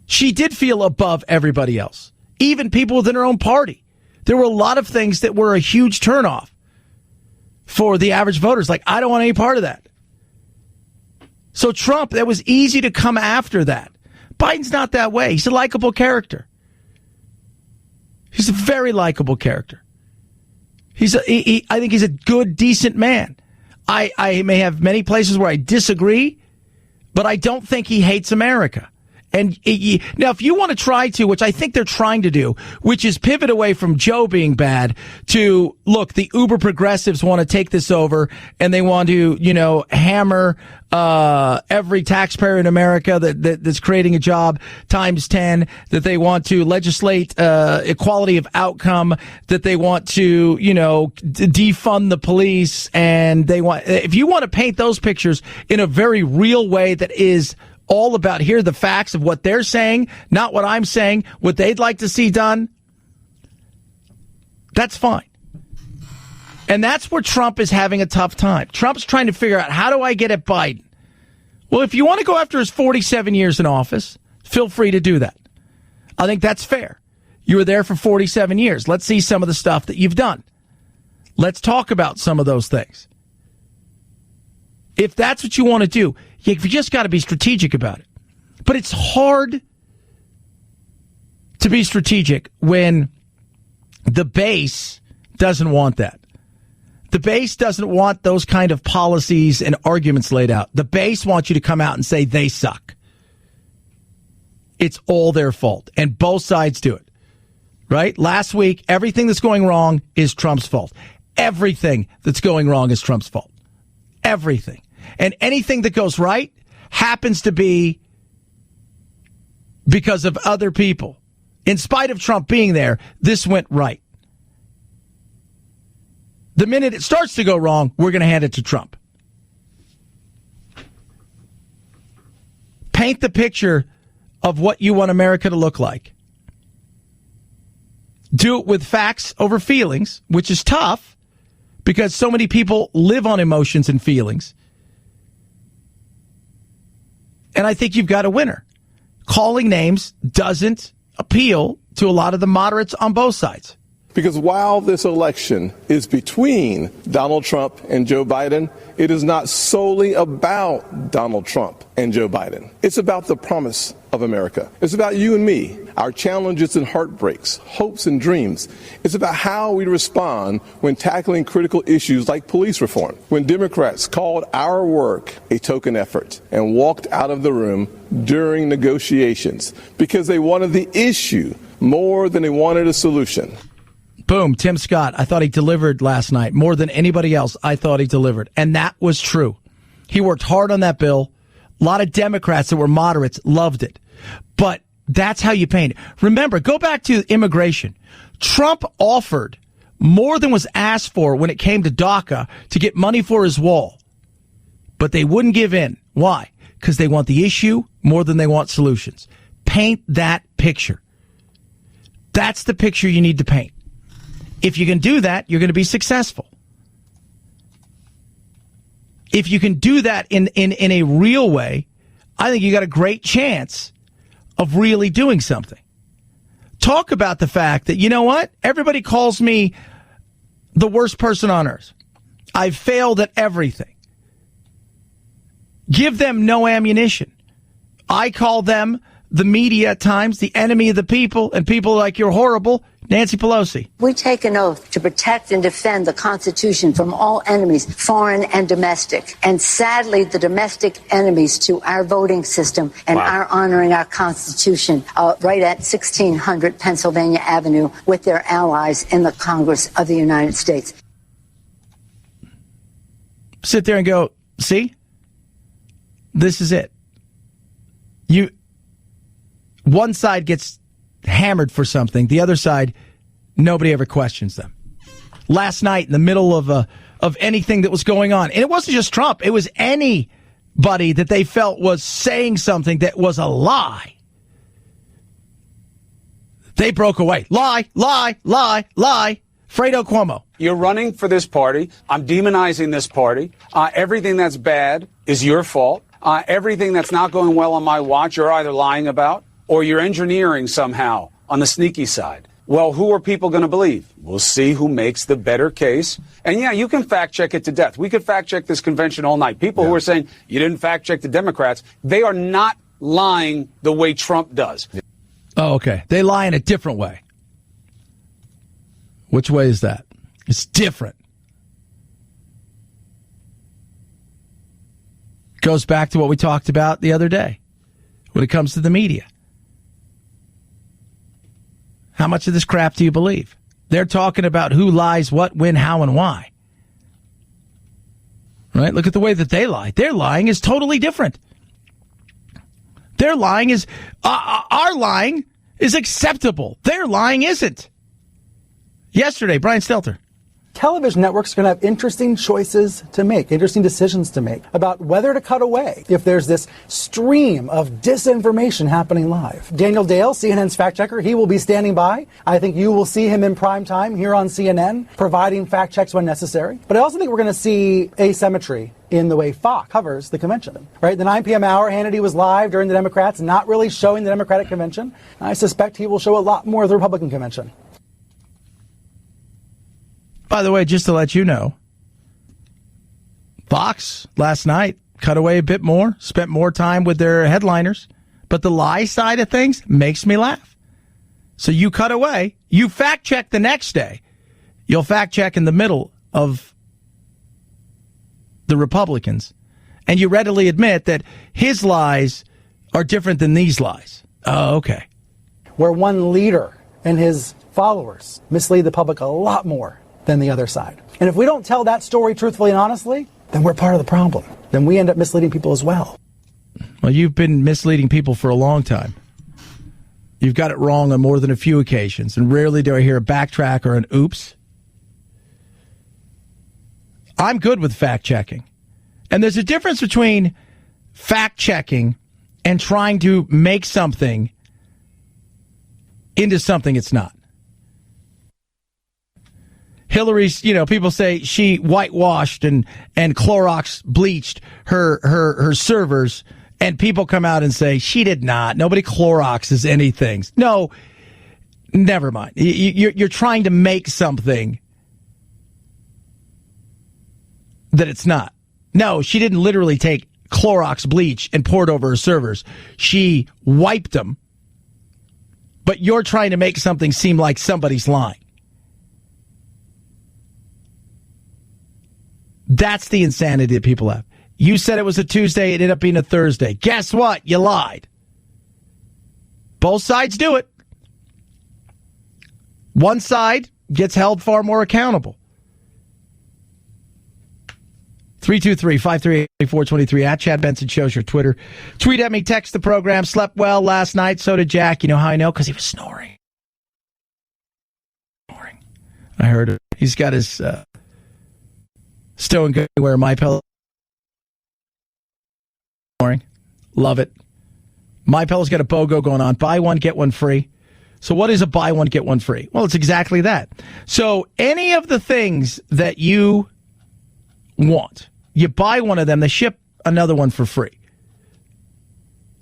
She did feel above everybody else, even people within her own party. There were a lot of things that were a huge turnoff for the average voters. Like, I don't want any part of that. So Trump, that was easy to come after that. Biden's not that way. He's a likable character. He's a very likable character. I think he's a good, decent man. I may have many places where I disagree, but I don't think he hates America. And now, if you want to try to, which I think they're trying to do, which is pivot away from Joe being bad to, look, the uber progressives want to take this over and they want to, hammer every taxpayer in America that's creating a job times 10, that they want to legislate equality of outcome, that they want to, defund the police, and if you want to paint those pictures in a very real way that is all about, here are the facts of what they're saying, not what I'm saying, what they'd like to see done, that's fine. And that's where Trump is having a tough time. Trump's trying to figure out, how do I get at Biden? Well, if you want to go after his 47 years in office, feel free to do that. I think that's fair. You were there for 47 years. Let's see some of the stuff that you've done. Let's talk about some of those things. If that's what you want to do, you just got to be strategic about it. But it's hard to be strategic when the base doesn't want that. The base doesn't want those kind of policies and arguments laid out. The base wants you to come out and say they suck. It's all their fault. And both sides do it. Right? Last week, everything that's going wrong is Trump's fault. Everything that's going wrong is Trump's fault. Everything. And anything that goes right happens to be because of other people. In spite of Trump being there, this went right. The minute it starts to go wrong, we're going to hand it to Trump. Paint the picture of what you want America to look like. do it with facts over feelings, which is tough because so many people live on emotions and feelings. And I think you've got a winner. Calling names doesn't appeal to a lot of the moderates on both sides. Because while this election is between Donald Trump and Joe Biden, it is not solely about Donald Trump and Joe Biden. It's about the promise of America. It's about you and me, our challenges and heartbreaks, hopes and dreams. It's about how we respond when tackling critical issues like police reform. When Democrats called our work a token effort and walked out of the room during negotiations because they wanted the issue more than they wanted a solution. Boom, Tim Scott. I thought he delivered last night. More than anybody else, I thought he delivered. And that was true. He worked hard on that bill. A lot of Democrats that were moderates loved it. But that's how you paint it. Remember, go back to immigration. Trump offered more than was asked for when it came to DACA to get money for his wall. But they wouldn't give in. Why? Because they want the issue more than they want solutions. Paint that picture. That's the picture you need to paint. If you can do that, you're going to be successful. If you can do that in a real way, I think you got a great chance of really doing something. Talk about the fact that, you know what? Everybody calls me the worst person on earth. I've failed at everything. Give them no ammunition. I call them, the media at times, the enemy of the people, and people like you're horrible. Nancy Pelosi. We take an oath to protect and defend the Constitution from all enemies, foreign and domestic. And sadly, the domestic enemies to our voting system and our honoring our Constitution right at 1600 Pennsylvania Avenue with their allies in the Congress of the United States. Sit there and go, see? This is it. One side gets hammered for something. The other side, nobody ever questions them. Last night, in the middle of anything that was going on, and it wasn't just Trump, it was anybody that they felt was saying something that was a lie. They broke away. Lie, lie, lie, lie. Fredo Cuomo. You're running for this party. I'm demonizing this party. Everything that's bad is your fault. Everything that's not going well on my watch, you're either lying about or you're engineering somehow on the sneaky side. Well, who are people going to believe? We'll see who makes the better case. And yeah, you can fact check it to death. We could fact check this convention all night. People who are saying you didn't fact check the Democrats, they are not lying the way Trump does. Oh, okay. They lie in a different way. Which way is that? It's different. Goes back to what we talked about the other day when it comes to the media. How much of this crap do you believe? They're talking about who lies, what, when, how, and why. Right? Look at the way that they lie. Their lying is totally different. Their lying is, our lying is acceptable. Their lying isn't. Yesterday, Brian Stelter. Television networks are going to have interesting choices to make, interesting decisions to make about whether to cut away if there's this stream of disinformation happening live. Daniel Dale, CNN's fact checker, he will be standing by. I think you will see him in prime time here on CNN, providing fact checks when necessary. But I also think we're going to see asymmetry in the way Fox covers the convention. Right? The 9 p.m. hour, Hannity was live during the Democrats, not really showing the Democratic convention. I suspect he will show a lot more of the Republican convention. By the way, just to let you know, Fox last night cut away a bit more, spent more time with their headliners, but the lie side of things makes me laugh. So you cut away, you fact check the next day. You'll fact check in the middle of the Republicans, and you readily admit that his lies are different than these lies. Oh, okay. Where one leader and his followers mislead the public a lot more than the other side. And if we don't tell that story truthfully and honestly, then we're part of the problem. Then we end up misleading people as well. Well, you've been misleading people for a long time. You've got it wrong on more than a few occasions, and rarely do I hear a backtrack or an oops. I'm good with fact-checking. And there's a difference between fact-checking and trying to make something into something it's not. Hillary's, people say she whitewashed and Clorox bleached her servers, and people come out and say she did not. Nobody Cloroxes anything. No, never mind. You're trying to make something that it's not. No, she didn't literally take Clorox bleach and pour it over her servers. She wiped them. But you're trying to make something seem like somebody's lying. That's the insanity that people have. You said it was a Tuesday, it ended up being a Thursday. Guess what? You lied. Both sides do it. One side gets held far more accountable. 323-538-423 at Chad Benson Show's your Twitter. Tweet at me, text the program. Slept well last night. So did Jack. You know how I know? Because he was snoring. I heard it. He's got his Stone Good wear my pillow. Love it. My Pillow's got a BOGO going on. Buy one, get one free. So what is a buy one, get one free? Well, it's exactly that. So any of the things that you want, you buy one of them, they ship another one for free.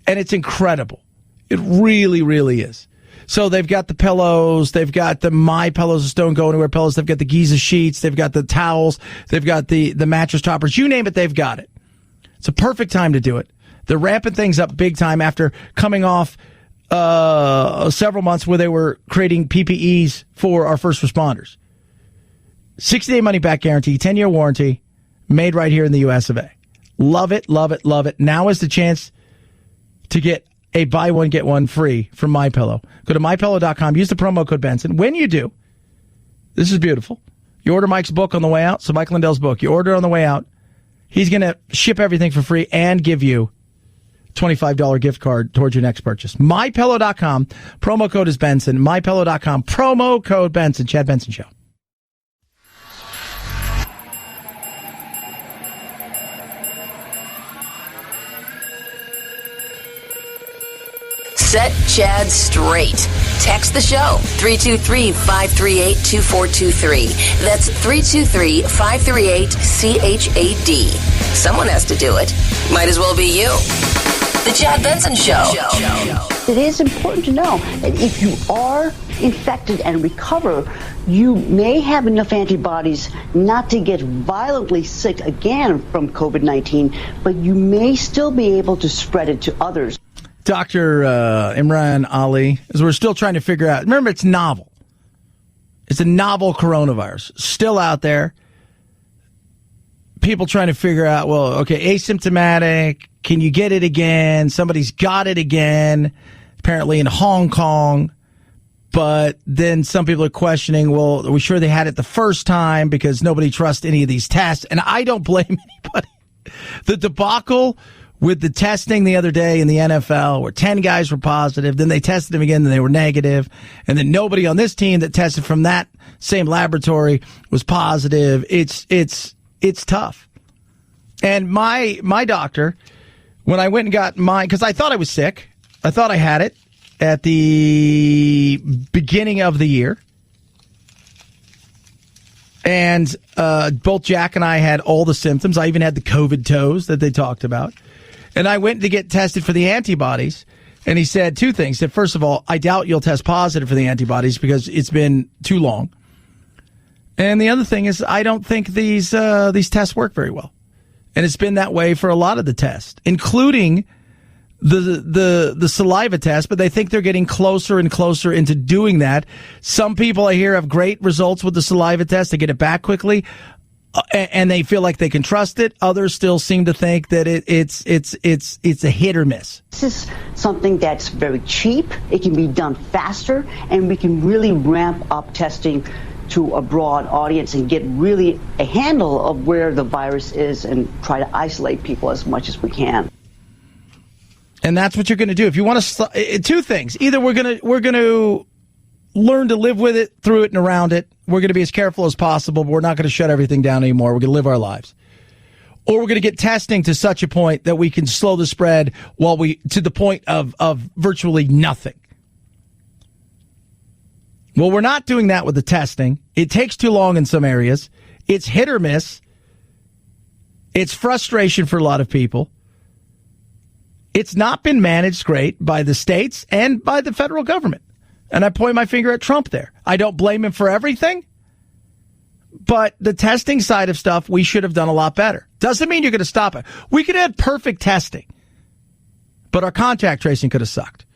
And it's incredible. It really, really is. So they've got the pillows, they've got the My Pillows, the Stone Go Anywhere pillows, they've got the Giza sheets, they've got the towels, they've got the mattress toppers, you name it, they've got it. It's a perfect time to do it. They're ramping things up big time after coming off several months where they were creating PPEs for our first responders. 60-day money-back guarantee, 10-year warranty, made right here in the U.S. of A. Love it, love it, love it. Now is the chance to get a buy one, get one free from MyPillow. Go to MyPillow.com. Use the promo code Benson. When you do, this is beautiful. You order Mike's book on the way out, so Mike Lindell's book. You order it on the way out. He's going to ship everything for free and give you a $25 gift card towards your next purchase. MyPillow.com. Promo code is Benson. MyPillow.com. Promo code Benson. Chad Benson Show. Set Chad straight. Text the show, 323-538-2423. That's 323-538-CHAD. Someone has to do it. Might as well be you. The Chad Benson Show. It is important to know that if you are infected and recover, you may have enough antibodies not to get violently sick again from COVID-19, but you may still be able to spread it to others. Dr. Imran Ali, as we're still trying to figure out, remember, it's novel. It's a novel coronavirus. Still out there. People trying to figure out, well, okay, asymptomatic. Can you get it again? Somebody's got it again, apparently in Hong Kong. But then some people are questioning, well, are we sure they had it the first time? Because nobody trusts any of these tests. And I don't blame anybody. The debacle with the testing the other day in the NFL, where 10 guys were positive, then they tested them again and they were negative, and then nobody on this team that tested from that same laboratory was positive. It's tough. And my doctor, when I went and got mine, because I thought I was sick, I thought I had it at the beginning of the year, and both Jack and I had all the symptoms. I even had the COVID toes that they talked about. And I went to get tested for the antibodies, and he said two things. He said, first of all, I doubt you'll test positive for the antibodies because it's been too long. And the other thing is, I don't think these tests work very well. And it's been that way for a lot of the tests, including the saliva test, but they think they're getting closer and closer into doing that. Some people I hear have great results with the saliva test. They get it back quickly. And they feel like they can trust it. Others still seem to think that it's a hit or miss. This is something that's very cheap. It can be done faster, and we can really ramp up testing to a broad audience and get really a handle of where the virus is and try to isolate people as much as we can. And that's what you're going to do. If you want to, two things. Either we're going to learn to live with it, through it, and around it. We're going to be as careful as possible, but we're not going to shut everything down anymore. We're going to live our lives. Or we're going to get testing to such a point that we can slow the spread to the point of virtually nothing. Well, we're not doing that with the testing. It takes too long in some areas. It's hit or miss. It's frustration for a lot of people. It's not been managed great by the states and by the federal government. And I point my finger at Trump there. I don't blame him for everything, but the testing side of stuff, we should have done a lot better. Doesn't mean you're going to stop it. We could have perfect testing, but our contact tracing could have sucked.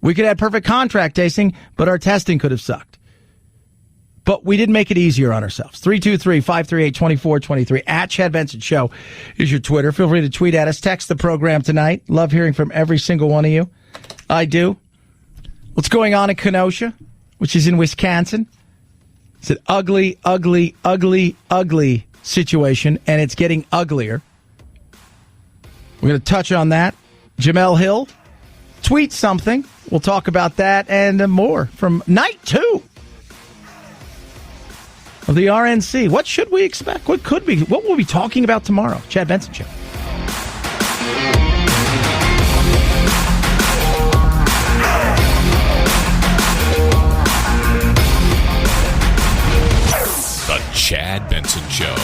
We could have perfect contact tracing, but our testing could have sucked. But we did make it easier on ourselves. 323-538-2423. At Chad Benson Show is your Twitter. Feel free to tweet at us. Text the program tonight. Love hearing from every single one of you. I do. What's going on in Kenosha, which is in Wisconsin? It's an ugly, ugly, ugly, ugly situation, and it's getting uglier. We're going to touch on that. Jamel Hill, tweet something. We'll talk about that and more from night 2 of the RNC. What should we expect? What could we? What will we be talking about tomorrow? Chad Benson Show. The Chad Benson Show.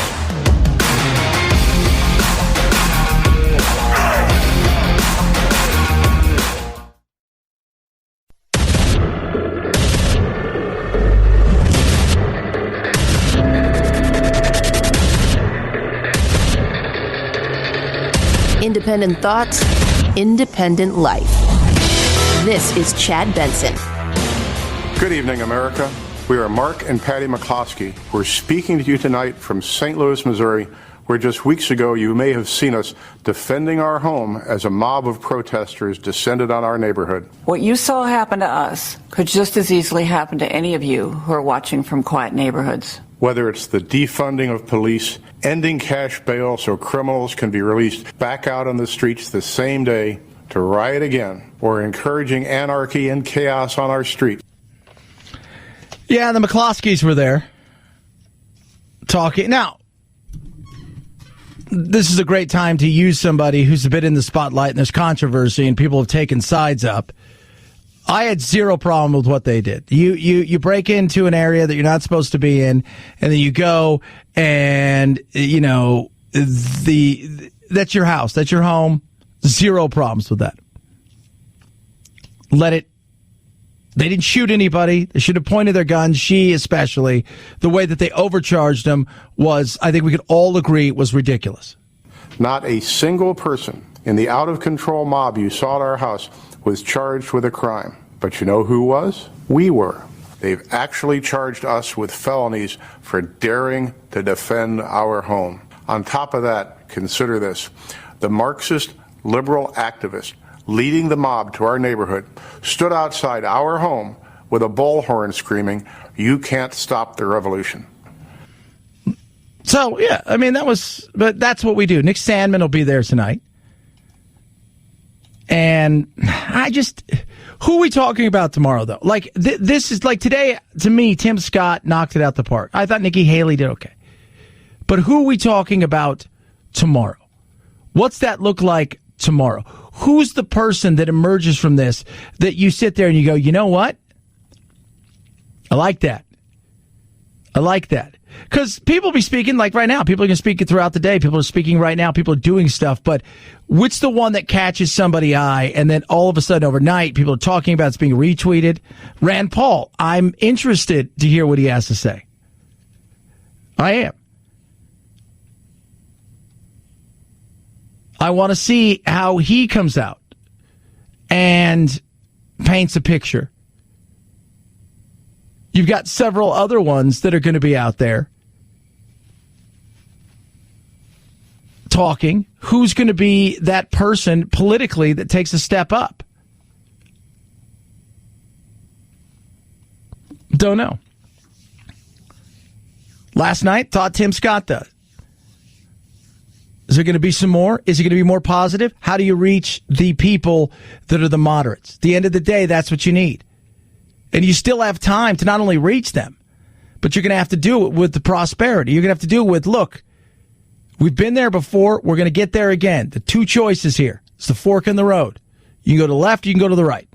Independent thoughts, independent life. This is Chad Benson. Good evening, America. We are Mark and Patty McCloskey. We're speaking to you tonight from St. Louis, Missouri, where just weeks ago you may have seen us defending our home as a mob of protesters descended on our neighborhood. What you saw happen to us could just as easily happen to any of you who are watching from quiet neighborhoods. Whether it's the defunding of police, ending cash bail so criminals can be released back out on the streets the same day to riot again, or encouraging anarchy and chaos on our streets. Yeah, the McCloskeys were there talking. Now, this is a great time to use somebody who's a bit in the spotlight and there's controversy and people have taken sides up. I had zero problem with what they did. You break into an area that you're not supposed to be in, and then you go and, you know, that's your house. That's your home. Zero problems with that. Let it. They didn't shoot anybody. They should have pointed their guns. She especially. The way that they overcharged them was, I think we could all agree, was ridiculous. Not a single person in the out-of-control mob you saw at our house was charged with a crime. But you know who was? We were. They've actually charged us with felonies for daring to defend our home. On top of that, consider this. The Marxist liberal activist leading the mob to our neighborhood stood outside our home with a bullhorn screaming, "You can't stop the revolution." So, yeah, I mean, but that's what we do. Nick Sandman will be there tonight. And who are we talking about tomorrow, though? Like, this is like today, to me, Tim Scott knocked it out the park. I thought Nikki Haley did okay. But who are we talking about tomorrow? What's that look like tomorrow? Who's the person that emerges from this that you sit there and you go, you know what? I like that. I like that. Because people be speaking, like right now, people are going to speak it throughout the day. People are speaking right now. People are doing stuff. But which the one that catches somebody's eye and then all of a sudden overnight, people are talking about it's being retweeted? Rand Paul. I'm interested to hear what he has to say. I am. I want to see how he comes out and paints a picture. You've got several other ones that are going to be out there talking. Who's going to be that person politically that takes a step up? Don't know. Last night, thought Tim Scott does. Is there going to be some more? Is it going to be more positive? How do you reach the people that are the moderates? At the end of the day, that's what you need. And you still have time to not only reach them, but you're going to have to do it with the prosperity. You're going to have to do it with, look, we've been there before. We're going to get there again. The two choices here. It's the fork in the road. You can go to the left, you can go to the right.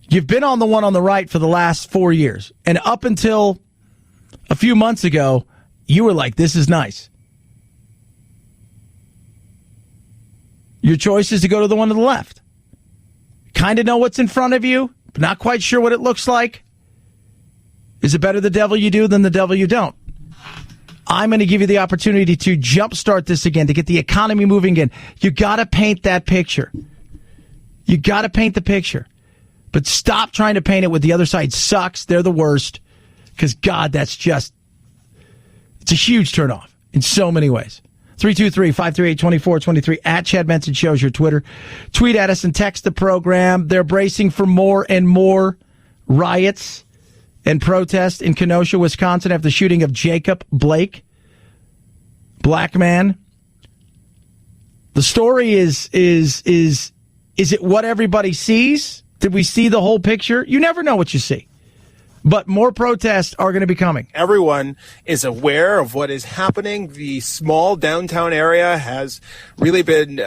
You've been on the one on the right for the last 4 years. And up until a few months ago, you were like, this is nice. Your choice is to go to the one to the left. Kind of know what's in front of you, but not quite sure what it looks like. Is it better the devil you do than the devil you don't? I'm going to give you the opportunity to jumpstart this again, to get the economy moving again. You got to paint that picture. You got to paint the picture. But stop trying to paint it with the other side sucks. They're the worst. Because, God, it's a huge turnoff in so many ways. 323-538-2423 at Chad Benson Show's your Twitter. Tweet at us and text the program. They're bracing for more and more riots and protests in Kenosha, Wisconsin after the shooting of Jacob Blake, black man. The story is it what everybody sees? Did we see the whole picture? You never know what you see. But more protests are going to be coming. Everyone is aware of what is happening. The small downtown area has really been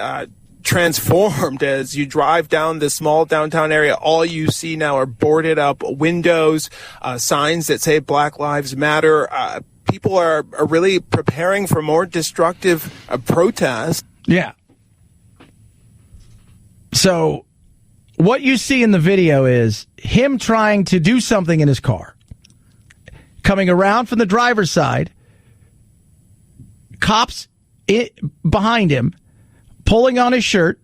transformed. As you drive down the small downtown area, all you see now are boarded up windows, signs that say Black Lives Matter. People are really preparing for more destructive protests. Yeah. So what you see in the video is him trying to do something in his car. Coming around from the driver's side, cops behind him, pulling on his shirt,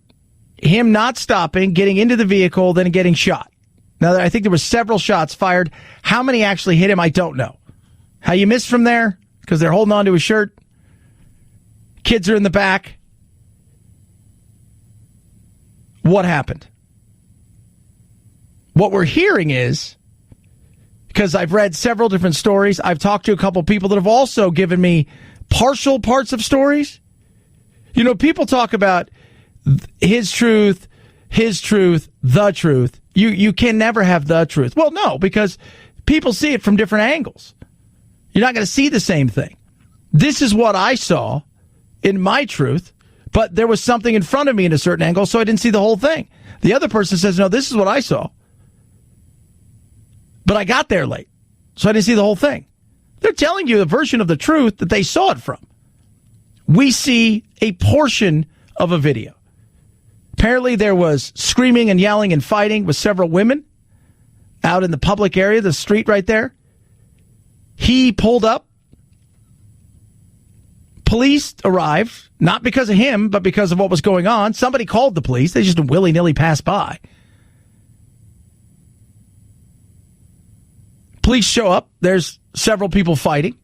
him not stopping, getting into the vehicle, then getting shot. Now, I think there were several shots fired. How many actually hit him, I don't know. How you missed from there? Because they're holding on to his shirt. Kids are in the back. What happened? What we're hearing is, because I've read several different stories, I've talked to a couple people that have also given me partial parts of stories. You know, people talk about his truth, the truth. You can never have the truth. Well, no, because people see it from different angles. You're not going to see the same thing. This is what I saw in my truth, but there was something in front of me in a certain angle, so I didn't see the whole thing. The other person says, no, this is what I saw. But I got there late, so I didn't see the whole thing. They're telling you the version of the truth that they saw it from. We see a portion of a video. Apparently there was screaming and yelling and fighting with several women out in the public area, the street right there. He pulled up. Police arrived, not because of him, but because of what was going on. Somebody called the police. They just willy-nilly passed by. Police show up. There's several people fighting.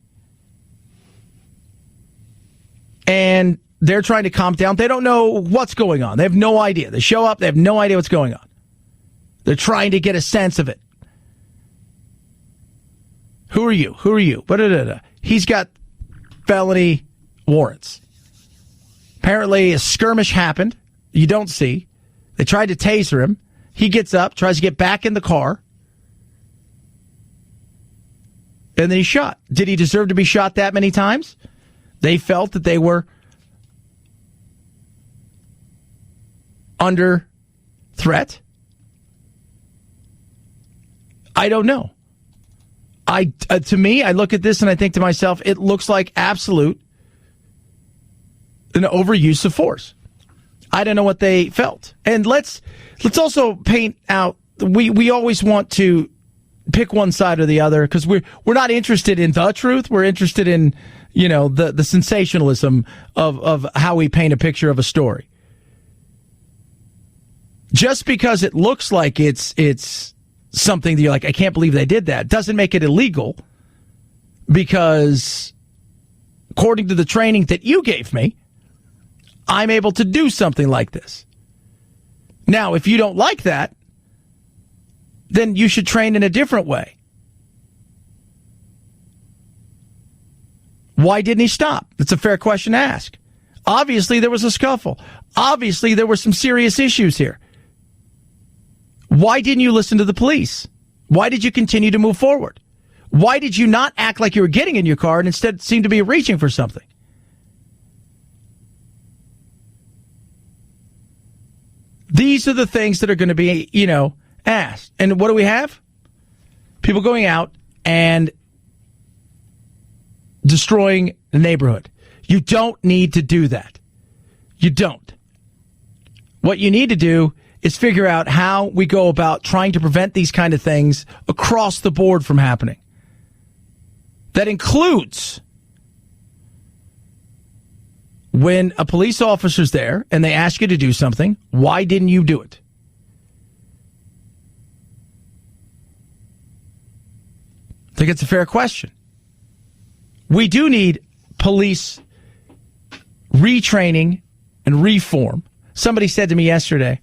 And they're trying to calm down. They don't know what's going on. They have no idea. They show up. They have no idea what's going on. They're trying to get a sense of it. Who are you? Who are you? He's got felony warrants. Apparently a skirmish happened. You don't see. They tried to taser him. He gets up, tries to get back in the car. And then he's shot. Did he deserve to be shot that many times? They felt that they were under threat. I don't know. To me, I look at this and I think to myself, it looks like absolute an overuse of force. I don't know what they felt. And let's also paint out. We always want to pick one side or the other because we're not interested in the truth. We're interested in, you know, the sensationalism of how we paint a picture of a story. Just because it looks like it's something that you're like, I can't believe they did that, doesn't make it illegal, because according to the training that you gave me, I'm able to do something like this. Now, if you don't like that, then you should train in a different way. Why didn't he stop? That's a fair question to ask. Obviously, there was a scuffle. Obviously, there were some serious issues here. Why didn't you listen to the police? Why did you continue to move forward? Why did you not act like you were getting in your car and instead seem to be reaching for something? These are the things that are going to be, you know, asked. And what do we have? People going out and destroying the neighborhood. You don't need to do that. You don't. What you need to do is figure out how we go about trying to prevent these kind of things across the board from happening. That includes when a police officer's there and they ask you to do something, why didn't you do it? I think it's a fair question. We do need police retraining and reform. Somebody said to me yesterday,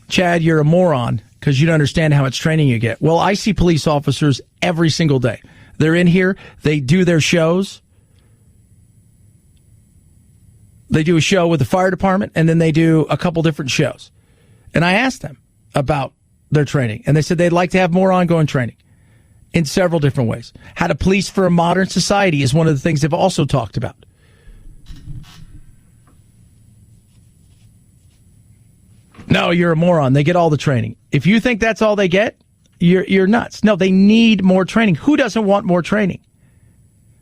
Chad, you're a moron because you don't understand how much training you get. Well, I see police officers every single day. They're in here. They do their shows. They do a show with the fire department, and then they do a couple different shows. And I asked them about their training, and they said they'd like to have more ongoing training in several different ways. How to police for a modern society is one of the things they've also talked about. No, you're a moron. They get all the training. If you think that's all they get, you're nuts. No, they need more training. Who doesn't want more training?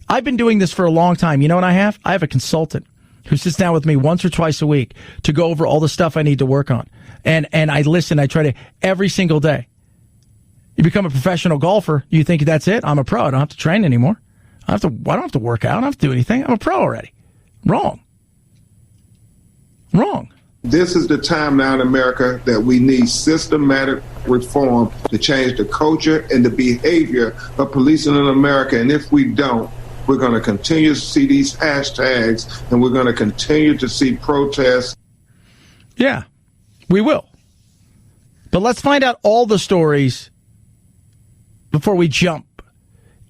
I've been doing this for a long time. You know what I have? I have a consultant who sits down with me once or twice a week to go over all the stuff I need to work on. And I listen. I try to every single day. You become a professional golfer. You think that's it? I'm a pro. I don't have to train anymore. I don't have to work out. I don't have to do anything. I'm a pro already. Wrong. This is the time now in America that we need systematic reform to change the culture and the behavior of policing in America. And if we don't, we're going to continue to see these hashtags and we're going to continue to see protests. Yeah, we will. But let's find out all the stories before we jump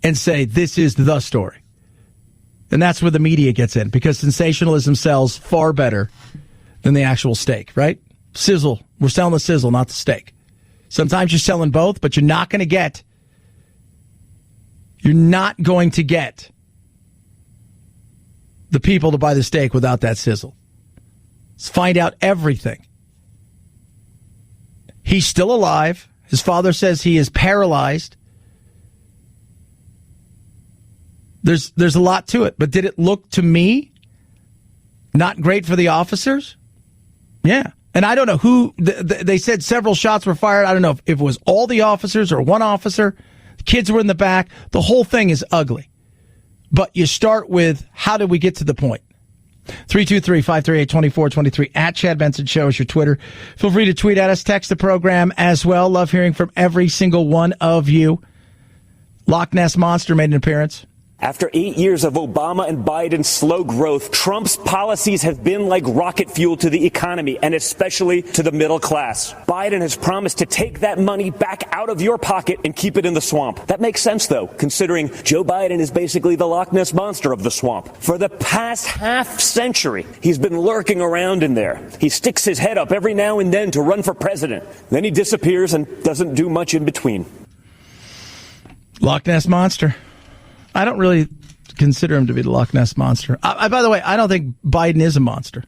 and say this is the story. And that's where the media gets in, because sensationalism sells far better than the actual steak, right? Sizzle. We're selling the sizzle, not the steak. Sometimes you're selling both, but you're not going to get the people to buy the steak without that sizzle. Let's find out everything. He's still alive. His father says he is paralyzed. There's a lot to it, but did it look to me not great for the officers? Yeah. And I don't know who, they said several shots were fired. I don't know if it was all the officers or one officer. The kids were in the back. The whole thing is ugly. But you start with, how did we get to the point? 323-538-2423 at Chad Benson Show is your Twitter. Feel free to tweet at us, text the program as well. Love hearing from every single one of you. Loch Ness Monster made an appearance. After 8 years of Obama and Biden's slow growth, Trump's policies have been like rocket fuel to the economy and especially to the middle class. Biden has promised to take that money back out of your pocket and keep it in the swamp. That makes sense, though, considering Joe Biden is basically the Loch Ness Monster of the swamp. For the past half century, he's been lurking around in there. He sticks his head up every now and then to run for president. Then he disappears and doesn't do much in between. Loch Ness Monster. I don't really consider him to be the Loch Ness Monster. By the way, I don't think Biden is a monster.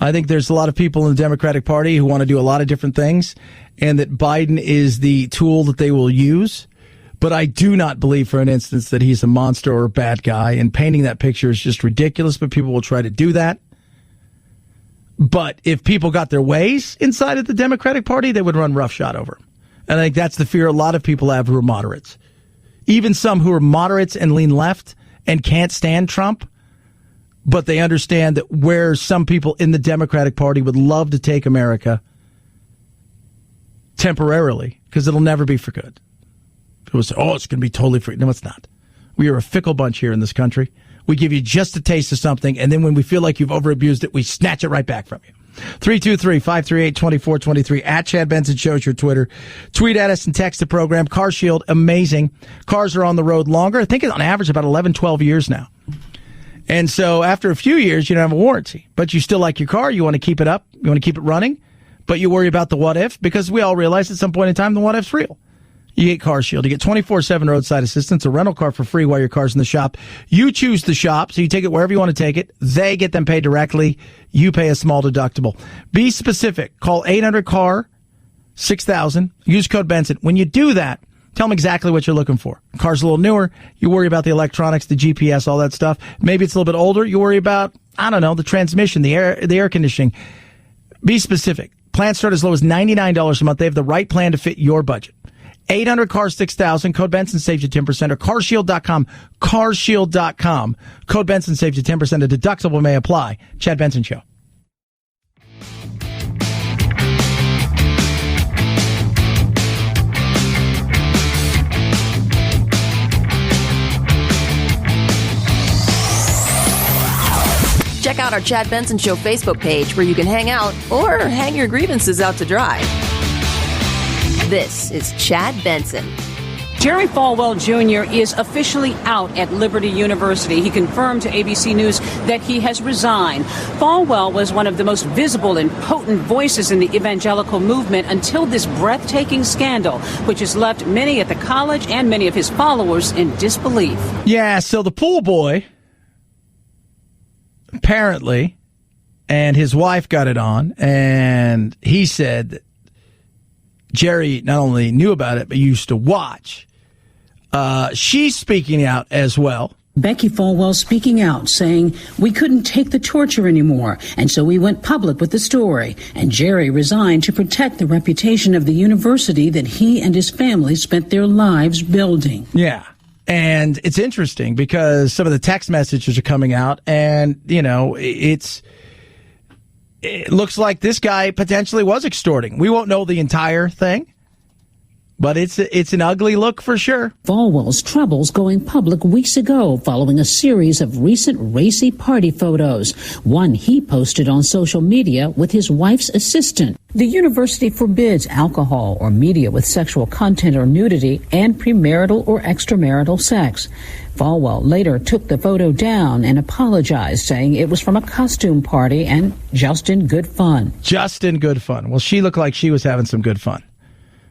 I think there's a lot of people in the Democratic Party who want to do a lot of different things, and that Biden is the tool that they will use. But I do not believe for an instance that he's a monster or a bad guy, and painting that picture is just ridiculous, but people will try to do that. But if people got their ways inside of the Democratic Party, they would run roughshod over him. And I think that's the fear a lot of people have who are moderates. Even some who are moderates and lean left and can't stand Trump, but they understand that where some people in the Democratic Party would love to take America temporarily, because it'll never be for good. People say, oh, it's going to be totally free. No, it's not. We are a fickle bunch here in this country. We give you just a taste of something, and then when we feel like you've overabused it, we snatch it right back from you. 323-538-2423 at Chad Benson Show is your Twitter. Tweet at us and text the program. Car Shield, amazing. Cars are on the road longer. I think on average about 11, 12 years now. And so after a few years, you don't have a warranty, but you still like your car. You want to keep it up. You want to keep it running, but you worry about the what if, because we all realize at some point in time the what if's real. You get Car Shield. You get 24/7 roadside assistance, a rental car for free while your car's in the shop. You choose the shop, so you take it wherever you want to take it. They get them paid directly. You pay a small deductible. Be specific. Call 800-CAR, 6000. Use code Benson. When you do that, tell them exactly what you're looking for. Car's a little newer. You worry about the electronics, the GPS, all that stuff. Maybe it's a little bit older. You worry about, I don't know, the transmission, the air conditioning. Be specific. Plans start as low as $99 a month. They have the right plan to fit your budget. 800-CAR-6000. Code Benson saves you 10%. Or carshield.com. Carshield.com. Code Benson saves you 10%. A deductible may apply. Chad Benson Show. Check out our Chad Benson Show Facebook page where you can hang out or hang your grievances out to dry. This is Chad Benson. Jerry Fallwell Jr. is officially out at Liberty University. He confirmed to ABC News that he has resigned. Fallwell was one of the most visible and potent voices in the evangelical movement until this breathtaking scandal, which has left many at the college and many of his followers in disbelief. Yeah, so the pool boy, apparently, and his wife got it on, and he said that Jerry not only knew about it, but used to watch. She's speaking out as well. Becky Fallwell speaking out, saying, "We couldn't take the torture anymore, and so we went public with the story. And Jerry resigned to protect the reputation of the university that he and his family spent their lives building." Yeah. And it's interesting because some of the text messages are coming out, and, you know, it looks like this guy potentially was extorting. We won't know the entire thing, but it's an ugly look for sure. Fallwell's troubles going public weeks ago following a series of recent racy party photos. One he posted on social media with his wife's assistant. The university forbids alcohol or media with sexual content or nudity and premarital or extramarital sex. Fallwell later took the photo down and apologized, saying it was from a costume party and just in good fun. Just in good fun. Well, she looked like she was having some good fun.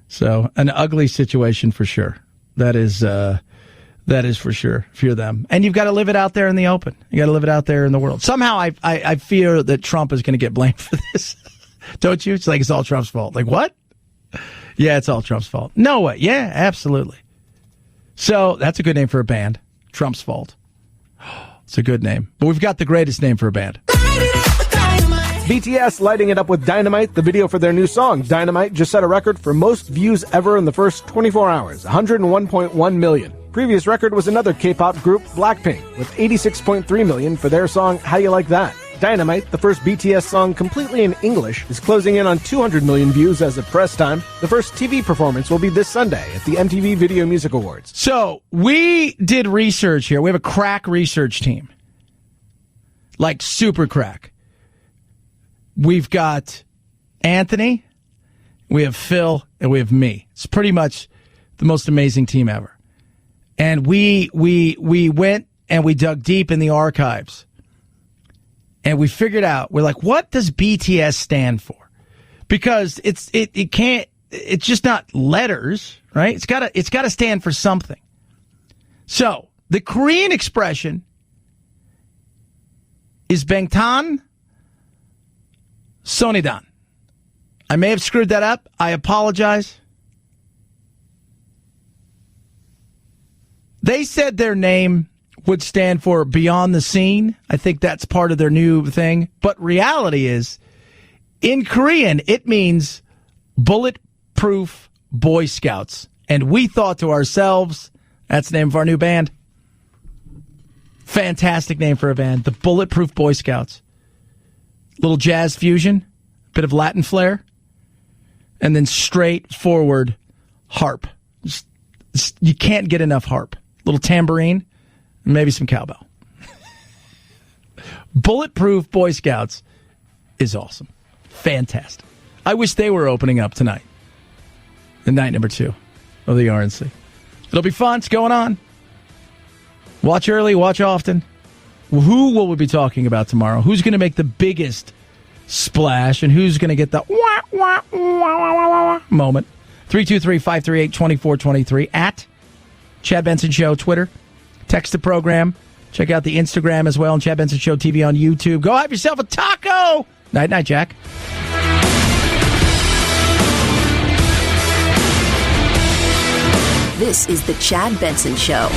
So an ugly situation for sure. That is for sure if you're them. And you've got to live it out there in the open. You got to live it out there in the world. Somehow I fear that Trump is going to get blamed for this. Don't you? It's like it's all Trump's fault. Like, what? Yeah, it's all Trump's fault. No way. Yeah, absolutely. So that's a good name for a band. Trump's fault. It's a good name. But we've got the greatest name for a band. BTS lighting it up with Dynamite. The video for their new song, Dynamite, just set a record for most views ever in the first 24 hours, 101.1 million. Previous record was another K-pop group, Blackpink, with 86.3 million for their song, How You Like That. Dynamite, the first BTS song completely in English, is closing in on 200 million views as of press time. The first TV performance will be this Sunday at the MTV Video Music Awards. So we did research here. We have a crack research team. Like super crack. We've got Anthony, we have Phil, and we have me. It's pretty much the most amazing team ever. And we went and we dug deep in the archives. And we figured out, we're like, what does BTS stand for? Because it's just not letters, right? It's gotta stand for something. So the Korean expression is Bangtan Sonidan. I may have screwed that up. I apologize. They said their name would stand for Beyond the Scene. I think that's part of their new thing. But reality is, in Korean, it means Bulletproof Boy Scouts. And we thought to ourselves, that's the name of our new band. Fantastic name for a band. The Bulletproof Boy Scouts. Little jazz fusion, bit of Latin flair, and then straightforward harp. Just, you can't get enough harp. Little tambourine, and maybe some cowbell. Bulletproof Boy Scouts is awesome. Fantastic. I wish they were opening up tonight. The night number 2 of the RNC. It'll be fun. It's going on. Watch early, watch often. Who will we be talking about tomorrow? Who's going to make the biggest splash, and who's going to get the wah, wah, wah, wah, wah, wah moment? 323-538-2423 at Chad Benson Show, Twitter. Text the program. Check out the Instagram as well, and Chad Benson Show TV on YouTube. Go have yourself a taco. Night, night, Jack. This is The Chad Benson Show.